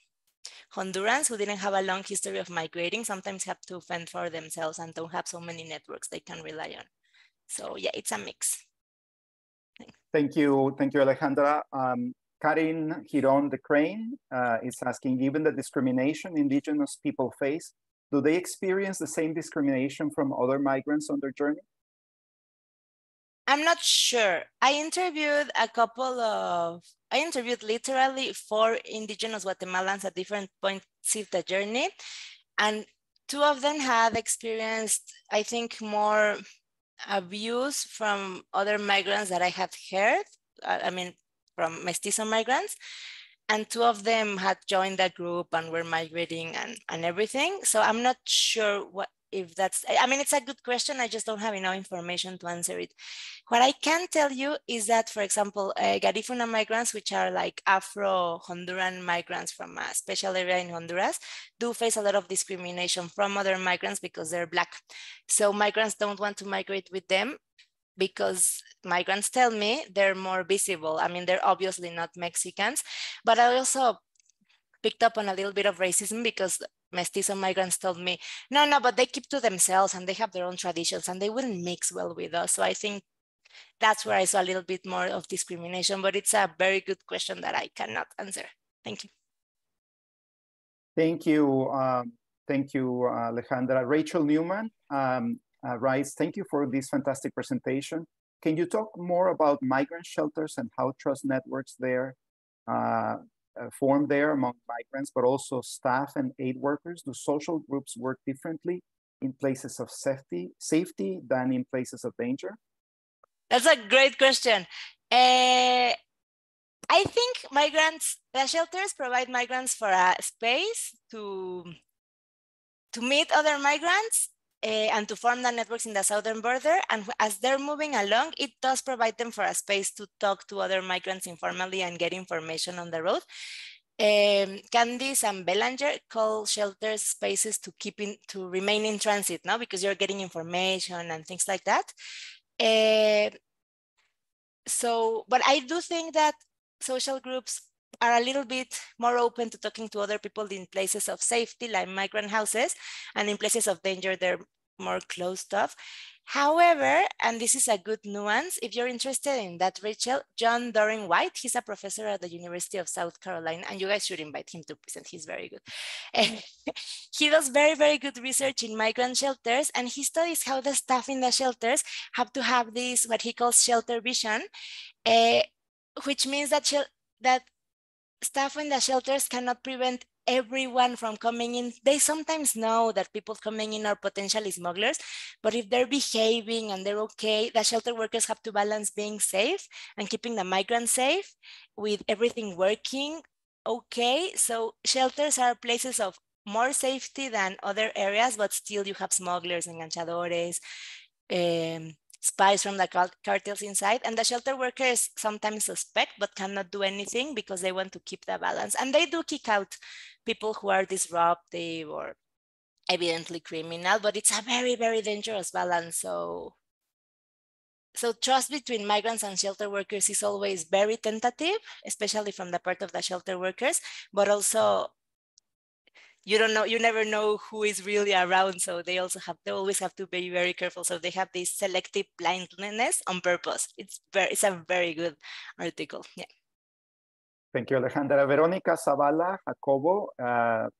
Hondurans who didn't have a long history of migrating sometimes have to fend for themselves and don't have so many networks they can rely on. So yeah, it's a mix. Thank you, Alejandra. Karin Giron de Crane is asking, given the discrimination indigenous people face, do they experience the same discrimination from other migrants on their journey? I'm not sure. I interviewed literally 4 indigenous Guatemalans at different points of the journey. And 2 of them had experienced, I think, more abuse from other migrants that I have heard. I mean, from mestizo migrants, and 2 of them had joined the group and were migrating and everything. So I'm not sure if that's, I mean, it's a good question. I just don't have enough information to answer it. What I can tell you is that, for example, Garifuna migrants, which are like Afro-Honduran migrants from a special area in Honduras, do face a lot of discrimination from other migrants because they're Black. So migrants don't want to migrate with them because migrants tell me they're more visible. I mean, they're obviously not Mexicans, but I also picked up on a little bit of racism because mestizo migrants told me, no, but they keep to themselves and they have their own traditions and they wouldn't mix well with us. So I think that's where I saw a little bit more of discrimination, but it's a very good question that I cannot answer. Thank you. Thank you, Alejandra. Rachel Newman writes, thank you for this fantastic presentation. Can you talk more about migrant shelters and how trust networks there form there among migrants, but also staff and aid workers? Do social groups work differently in places of safety than in places of danger? That's a great question. I think the shelters provide migrants for a space to meet other migrants and to form the networks in the southern border. And as they're moving along, it does provide them for a space to talk to other migrants informally and get information on the road. Candice and Belanger call shelters spaces to remain in transit, no? Because you're getting information and things like that. But I do think that social groups are a little bit more open to talking to other people in places of safety, like migrant houses, and in places of danger, they're more closed off. However, and this is a good nuance, if you're interested in that, Rachel, John Doran White, he's a professor at the University of South Carolina, and you guys should invite him to present. He's very good. He does very, very good research in migrant shelters, and he studies how the staff in the shelters have to have this, what he calls shelter vision, which means that staff in the shelters cannot prevent everyone from coming in. They sometimes know that people coming in are potentially smugglers, but if they're behaving and they're okay, the shelter workers have to balance being safe and keeping the migrants safe with everything working okay. So shelters are places of more safety than other areas, but still you have smugglers and enganchadores, spies from the cartels inside, and the shelter workers sometimes suspect but cannot do anything because they want to keep the balance. And they do kick out people who are disruptive or evidently criminal, but it's a very, very dangerous balance. So trust between migrants and shelter workers is always very tentative, especially from the part of the shelter workers, but also you never know who is really around. So they always have to be very careful. So they have this selective blindness on purpose. It's a very good article. Yeah. Thank you, Alejandra. Veronica Zavala Jacobo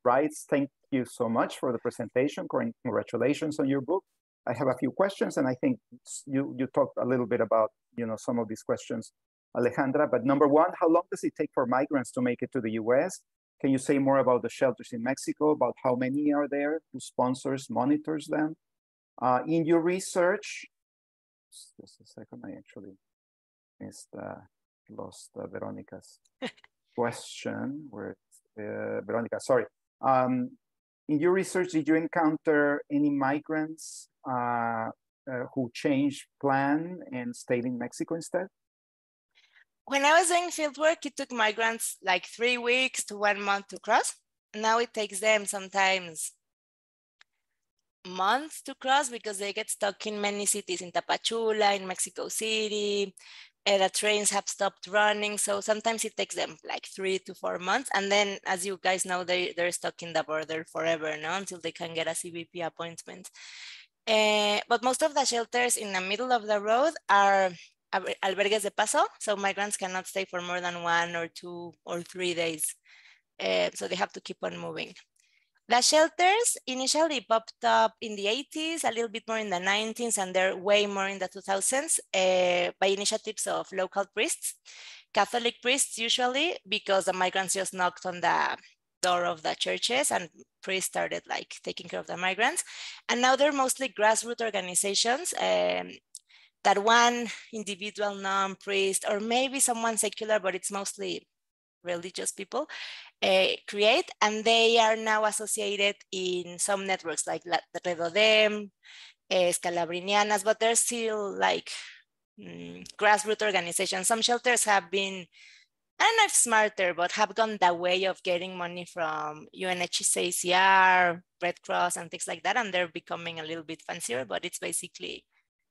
writes, thank you so much for the presentation. Congratulations on your book. I have a few questions, and I think you talked a little bit about some of these questions, Alejandra. But number one, how long does it take for migrants to make it to the US? Can you say more about the shelters in Mexico, about how many are there, who monitors them? In your research, just a second, I actually lost Veronica's question. Veronica, sorry. In your research, did you encounter any migrants who changed plan and stayed in Mexico instead? When I was doing fieldwork, it took migrants like 3 weeks to 1 month to cross. Now it takes them sometimes months to cross because they get stuck in many cities, in Tapachula, in Mexico City, and the trains have stopped running. So sometimes it takes them like 3 to 4 months. And then, as you guys know, they're stuck in the border forever, no? Until they can get a CBP appointment. But most of the shelters in the middle of the road are albergues de paso, so migrants cannot stay for more than 1 or 2 or 3 days. So they have to keep on moving. The shelters initially popped up in the 80s, a little bit more in the 90s, and they're way more in the 2000s by initiatives of local priests, Catholic priests usually, because the migrants just knocked on the door of the churches and priests started like taking care of the migrants. And now they're mostly grassroots organizations that one individual non-priest or maybe someone secular, but it's mostly religious people, create, and they are now associated in some networks like Redodem, Scalabrinianas, but they're still like grassroots organizations. Some shelters have been, I don't know if smarter, but have gone the way of getting money from UNHCR, Red Cross, and things like that, and they're becoming a little bit fancier, but it's basically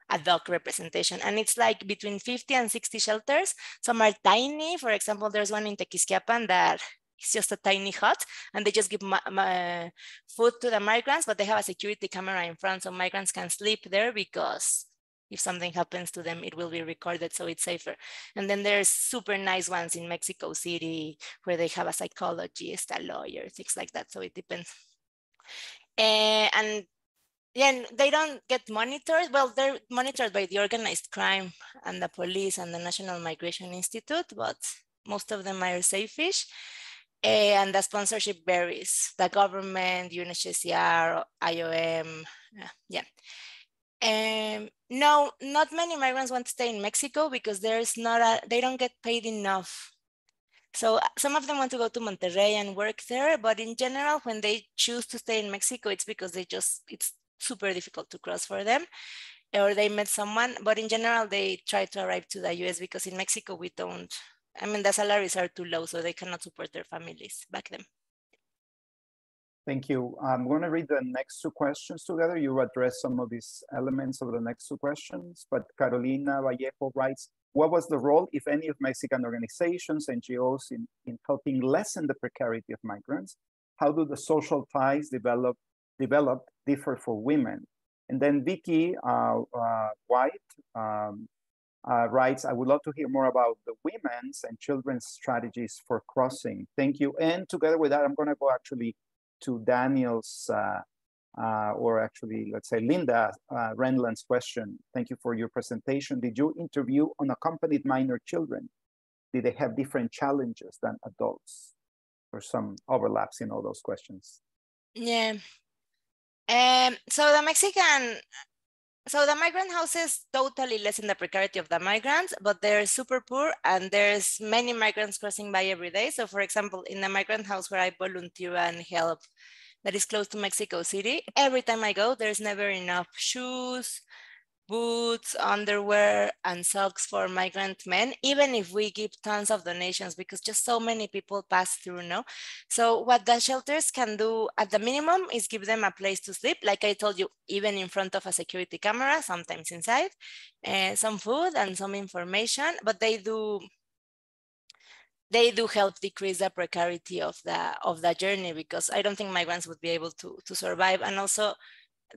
a dog representation. And it's like between 50 and 60 shelters. Some are tiny. For example, there's one in Tequisquiapan that it's just a tiny hut and they just give food to the migrants, but they have a security camera in front so migrants can sleep there because if something happens to them, it will be recorded, so it's safer. And then there's super nice ones in Mexico City where they have a psychologist, a lawyer, things like that. So it depends. And yeah, they don't get monitored. Well, they're monitored by the organized crime and the police and the National Migration Institute, but most of them are safe-ish. And the sponsorship varies. The government, UNHCR, IOM, yeah. No, not many migrants want to stay in Mexico because they don't get paid enough. So some of them want to go to Monterrey and work there, but in general, when they choose to stay in Mexico, it's because it's super difficult to cross for them, or they met someone, but in general, they try to arrive to the US because in Mexico, the salaries are too low, so they cannot support their families back then. Thank you. I'm going to read the next 2 questions together. You address some of these elements of the next 2 questions, but Carolina Vallejo writes, what was the role, if any, of Mexican organizations, NGOs in helping lessen the precarity of migrants? How do the social ties developed differ for women? And then Vicky White writes, I would love to hear more about the women's and children's strategies for crossing. Thank you. And together with that, I'm going to go actually to Daniel's, or actually, let's say, Linda Renland's question. Thank you for your presentation. Did you interview unaccompanied minor children? Did they have different challenges than adults? Or some overlaps in all those questions? Yeah. So the migrant houses totally lessen the precarity of the migrants, but they're super poor and there's many migrants crossing by every day. So for example, in the migrant house where I volunteer and help that is close to Mexico City, every time I go, there's never enough shoes, boots, underwear, and socks for migrant men, even if we give tons of donations, because just so many people pass through, no? So what the shelters can do at the minimum is give them a place to sleep, like I told you, even in front of a security camera, sometimes inside, some food and some information, but they do help decrease the precarity of the journey, because I don't think migrants would be able to survive. And also,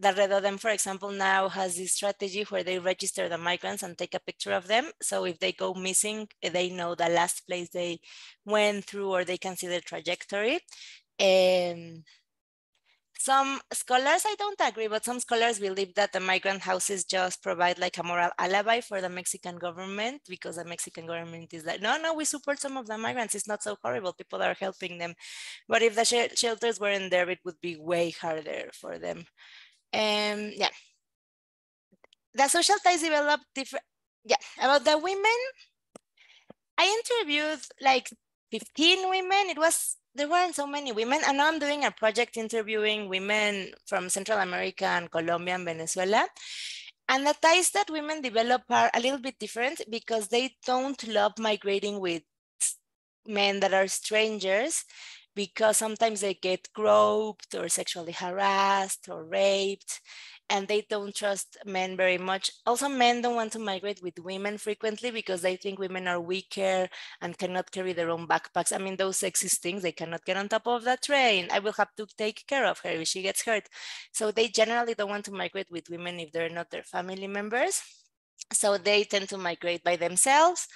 the Redodem, for example, now has this strategy where they register the migrants and take a picture of them. So if they go missing, they know the last place they went through, or they can see the trajectory. Some scholars, I don't agree, but some scholars believe that the migrant houses just provide like a moral alibi for the Mexican government, because the Mexican government is like, no, we support some of the migrants. It's not so horrible. People are helping them. But if the shelters weren't there, it would be way harder for them. Yeah. The social ties develop different. Yeah, about the women, I interviewed like 15 women. There weren't so many women, and now I'm doing a project interviewing women from Central America and Colombia and Venezuela. And the ties that women develop are a little bit different, because they don't love migrating with men that are strangers, because sometimes they get groped or sexually harassed or raped, and they don't trust men very much. Also, men don't want to migrate with women frequently because they think women are weaker and cannot carry their own backpacks. I mean, those sexist things, they cannot get on top of the train. I will have to take care of her if she gets hurt. So they generally don't want to migrate with women if they're not their family members. So they tend to migrate by themselves,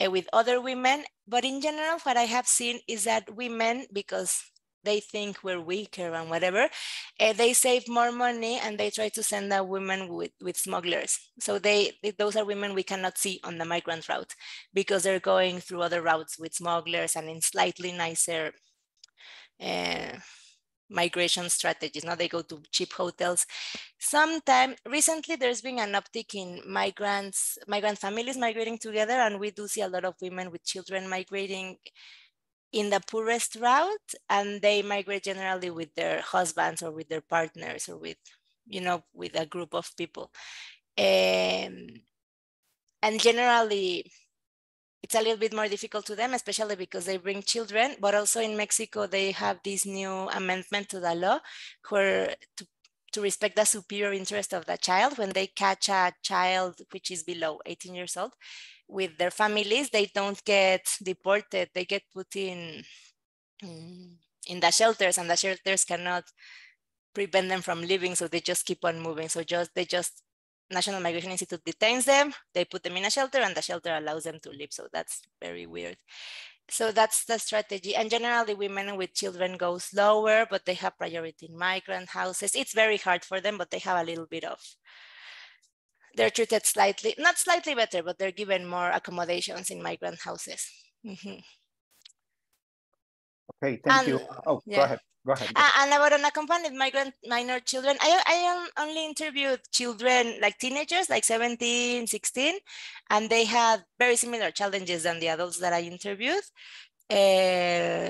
with other women. But in general, what I have seen is that women, because they think we're weaker and whatever, they save more money and they try to send a woman with smugglers. So those are women we cannot see on the migrant route, because they're going through other routes with smugglers and in slightly nicer migration strategies. Now they go to cheap hotels. Recently, there's been an uptick in migrant families migrating together, and we do see a lot of women with children migrating in the poorest route, and they migrate generally with their husbands or with their partners or with a group of people. And generally, it's a little bit more difficult to them, especially because they bring children. But also in Mexico, they have this new amendment to the law where to respect the superior interest of the child, when they catch a child which is below 18 years old with their families, they don't get deported. They get put in the shelters, and the shelters cannot prevent them from leaving, so they just keep on moving. So National Migration Institute detains them, they put them in a shelter, and the shelter allows them to leave. So that's very weird. So that's the strategy. And generally, women with children go slower, but they have priority in migrant houses. It's very hard for them, but they have a little bit of, they're treated not slightly better, but they're given more accommodations in migrant houses. Mm-hmm. Okay, thank you. Yeah. Go ahead. And about unaccompanied minor children, I only interviewed children, like teenagers, like 17, 16, and they had very similar challenges than the adults that I interviewed.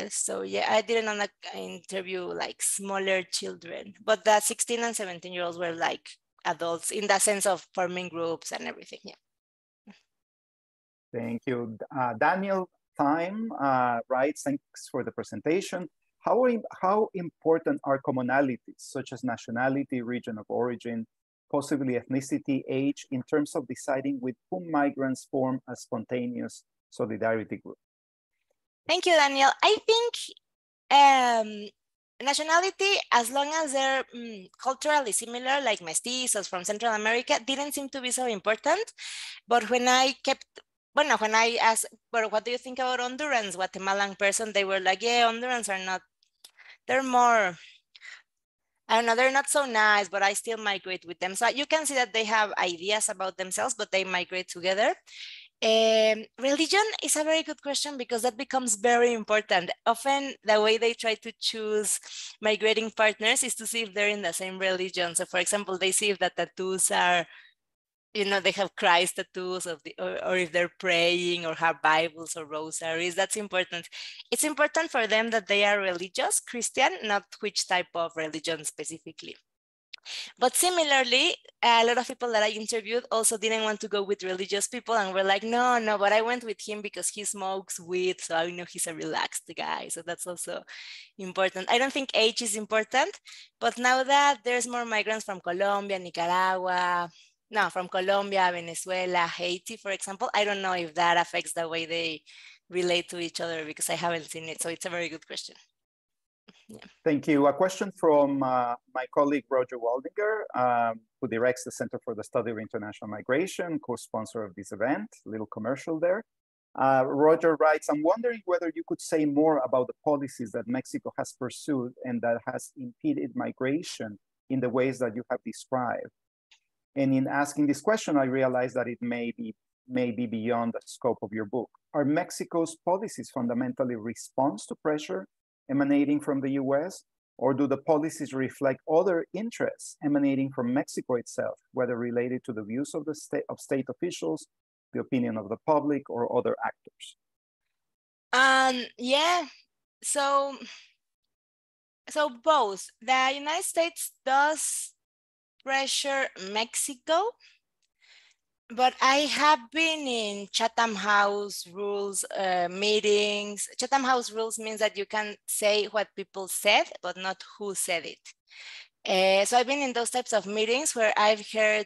So yeah, I didn't interview like smaller children, but the 16 and 17-year-olds were like adults in the sense of forming groups and everything. Yeah. Thank you. Daniel Time writes, thanks for the presentation. How important are commonalities such as nationality, region of origin, possibly ethnicity, age, in terms of deciding with whom migrants form a spontaneous solidarity group? Thank you, Daniel. I think nationality, as long as they're culturally similar, like mestizos from Central America, didn't seem to be so important. But when I asked, well, what do you think about Hondurans, Guatemalan person, they were like, yeah, Hondurans are not, they're more, I don't know, they're not so nice, but I still migrate with them. So you can see that they have ideas about themselves, but they migrate together. Religion is a very good question because that becomes very important. Often the way they try to choose migrating partners is to see if they're in the same religion. So for example, they see if the tattoos are, you know, they have Christ tattoos or if they're praying or have Bibles or rosaries. That's important. It's important for them that they are religious, Christian, not which type of religion specifically. But similarly, a lot of people that I interviewed also didn't want to go with religious people and were like, no, but I went with him because he smokes weed, so I know he's a relaxed guy. So that's also important. I don't think age is important, but now that there's more migrants from Colombia, Nicaragua, no, from Colombia, Venezuela, Haiti, for example, I don't know if that affects the way they relate to each other because I haven't seen it. So it's a very good question. Yeah. Thank you. A question from my colleague, Roger Waldinger, who directs the Center for the Study of International Migration, co-sponsor of this event, a little commercial there. Roger writes, I'm wondering whether you could say more about the policies that Mexico has pursued and that has impeded migration in the ways that you have described. And in asking this question, I realized that it may be beyond the scope of your book. Are Mexico's policies fundamentally response to pressure emanating from the US, or do the policies reflect other interests emanating from Mexico itself, whether related to the views of the state officials, the opinion of the public, or other actors? Yeah, so both. The United States does pressure Mexico, but I have been in Chatham House rules meetings. Chatham House rules means that you can say what people said, but not who said it. So I've been in those types of meetings where I've heard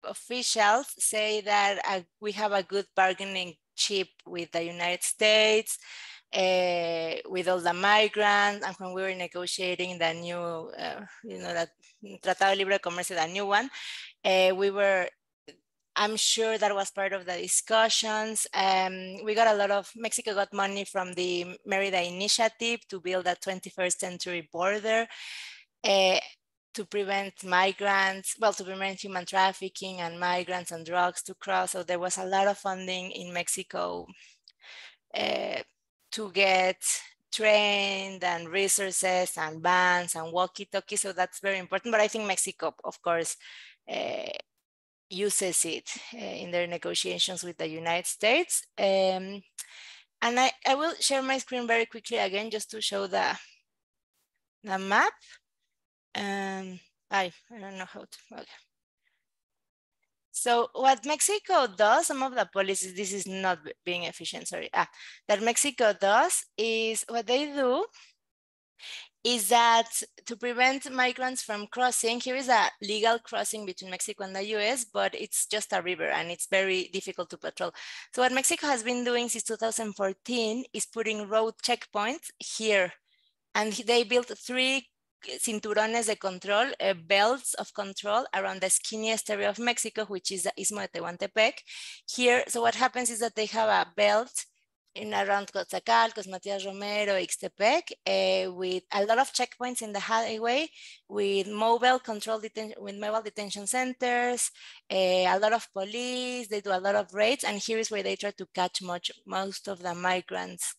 officials say that we have a good bargaining chip with the United States, with all the migrants, and when we were negotiating the new, that Tratado de Libre Comercio, the new one, I'm sure that was part of the discussions. We got a lot of, Mexico got money from the Merida Initiative to build a 21st century border to prevent migrants, to prevent human trafficking and migrants and drugs to cross. So there was a lot of funding in Mexico to get trained and resources and vans and walkie-talkies. So that's very important. But I think Mexico, of course, uses it in their negotiations with the United States. And I will share my screen very quickly again, just to show the map. I don't know how to, okay. So what Mexico does, some of the policies, this is not being efficient, sorry, that Mexico does is, what they do is that to prevent migrants from crossing, here is a legal crossing between Mexico and the US, but it's just a river and it's very difficult to patrol. So what Mexico has been doing since 2014 is putting road checkpoints here. And they built 3 cinturones de control, belts of control around the skinniest area of Mexico, which is the Istmo de Tehuantepec. Here, so what happens is that they have a belt in around Coatzacoalcos, Matias Romero, Ixtepec, with a lot of checkpoints in the highway, with mobile detention centers, a lot of police. They do a lot of raids, and here is where they try to catch most of the migrants.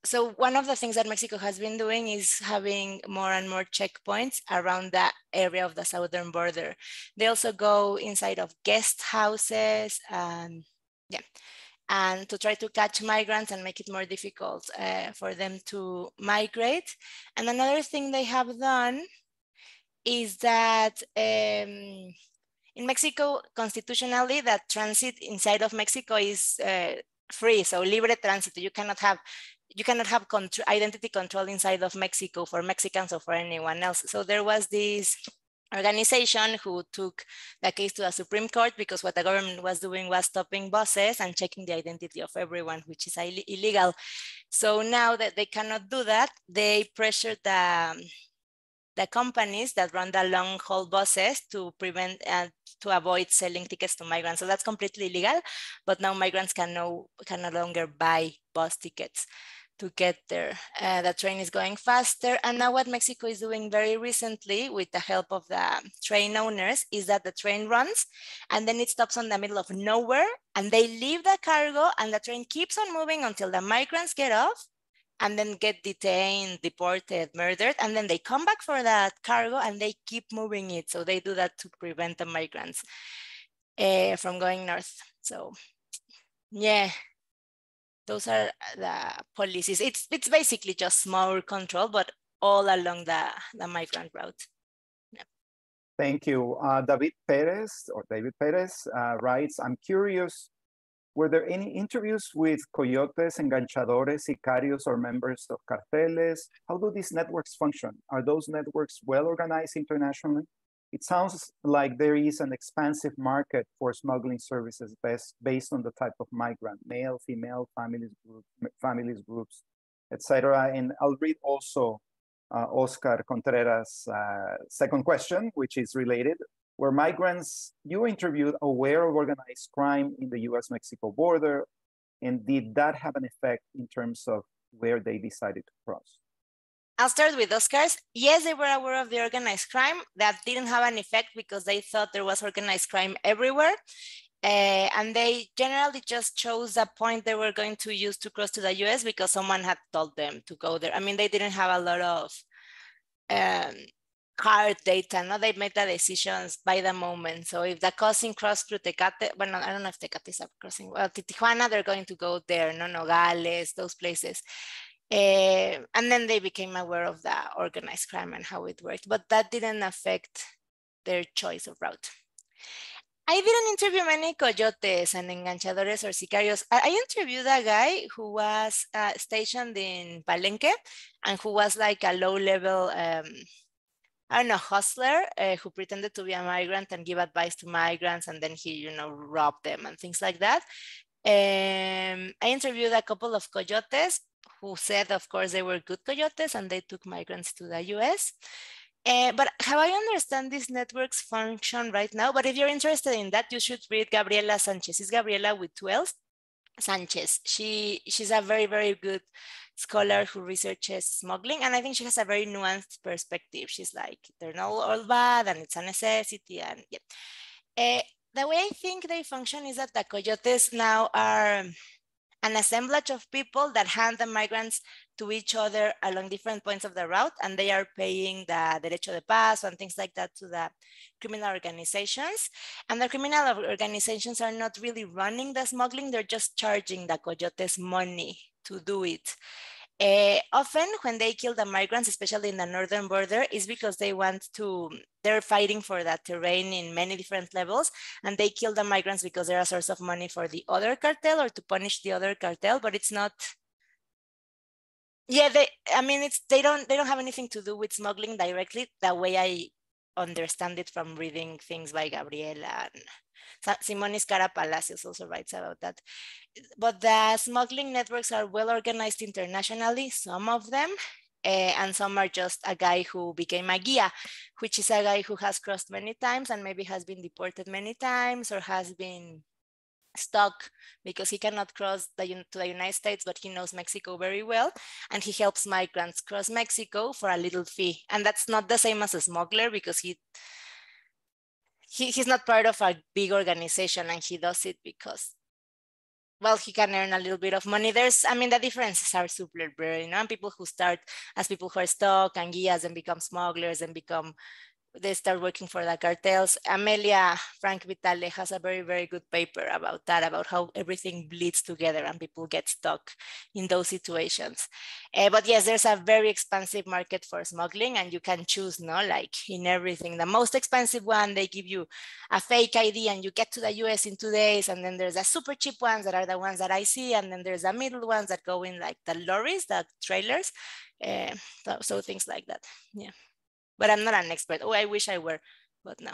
So one of the things that Mexico has been doing is having more and more checkpoints around that area of the southern border. They also go inside of guest houses, and to try to catch migrants and make it more difficult for them to migrate. And another thing they have done is that in Mexico, constitutionally, that transit inside of Mexico is free, so libre tránsito. You cannot have identity control inside of Mexico for Mexicans or for anyone else. So there was this organization who took the case to the Supreme Court because what the government was doing was stopping buses and checking the identity of everyone, which is illegal. So now that they cannot do that, they pressured the companies that run the long haul buses to prevent and to avoid selling tickets to migrants. So that's completely illegal, but now migrants can no longer buy bus tickets to get there. The train is going faster. And now what Mexico is doing very recently with the help of the train owners is that the train runs and then it stops on the middle of nowhere and they leave the cargo and the train keeps on moving until the migrants get off and then get detained, deported, murdered, and then they come back for that cargo and they keep moving it. So they do that to prevent the migrants from going north. So yeah, those are the policies. It's basically just more control, but all along the migrant route. Yeah. Thank you. David Perez writes, I'm curious, were there any interviews with coyotes, enganchadores, sicarios, or members of carteles? How do these networks function? Are those networks well organized internationally? It sounds like there is an expansive market for smuggling services based on the type of migrant, male, female, families groups, etc. And I'll read also Oscar Contreras' second question, which is related. Were migrants you interviewed aware of organized crime in the US-Mexico border? And did that have an effect in terms of where they decided to cross? I'll start with Oscar's. Yes, they were aware of the organized crime. That didn't have an effect because they thought there was organized crime everywhere. And they generally just chose a point they were going to use to cross to the US because someone had told them to go there. I mean, they didn't have a lot of hard data, no, they made the decisions by the moment. So if the cousin crossed through Tecate, well, I don't know if Tecate is a crossing, well, to Tijuana, they're going to go there, no, Nogales, those places. And then they became aware of the organized crime and how it worked, but that didn't affect their choice of route. I didn't interview many coyotes and enganchadores or sicarios. I interviewed a guy who was stationed in Palenque and who was like a low-level I don't know, hustler who pretended to be a migrant and give advice to migrants, and then he, robbed them and things like that. I interviewed a couple of coyotes who said, of course, they were good coyotes and they took migrants to the US. But how I understand these networks function right now, but if you're interested in that, you should read Gabriela Sanchez. It's Gabriela with 2 L's. Sanchez. She's a very, very good scholar who researches smuggling, and I think she has a very nuanced perspective. She's like, they're not all bad and it's a necessity. And yeah. The way I think they function is that the coyotes now are an assemblage of people that hand the migrants to each other along different points of the route, and they are paying the derecho de paso and things like that to the criminal organizations. And the criminal organizations are not really running the smuggling, they're just charging the coyotes money to do it. Often when they kill the migrants, especially in the northern border, is because they're fighting for that terrain in many different levels, and they kill the migrants because they're a source of money for the other cartel or to punish the other cartel, but it's not. Yeah, they don't have anything to do with smuggling directly, the way I understand it from reading things by Gabriela, and Simonis Cara Palacios also writes about that. But the smuggling networks are well organized internationally, some of them, and some are just a guy who became a guia, which is a guy who has crossed many times and maybe has been deported many times or has been stuck because he cannot cross to the United States, but he knows Mexico very well, and he helps migrants cross Mexico for a little fee. And that's not the same as a smuggler because he's not part of a big organization, and he does it because, well, he can earn a little bit of money. The differences are super blurry, and people who start as people who are stuck and guias and become smugglers and they start working for the cartels. Amelia Frank Vitale has a very, very good paper about that, about how everything bleeds together and people get stuck in those situations. But yes, there's a very expensive market for smuggling, and you can choose, like in everything. The most expensive one, they give you a fake ID and you get to the US in 2 days. And then there's the super cheap ones that are the ones that I see. And then there's the middle ones that go in like the lorries, the trailers. So things like that, yeah. But I'm not an expert. Oh, I wish I were. but no.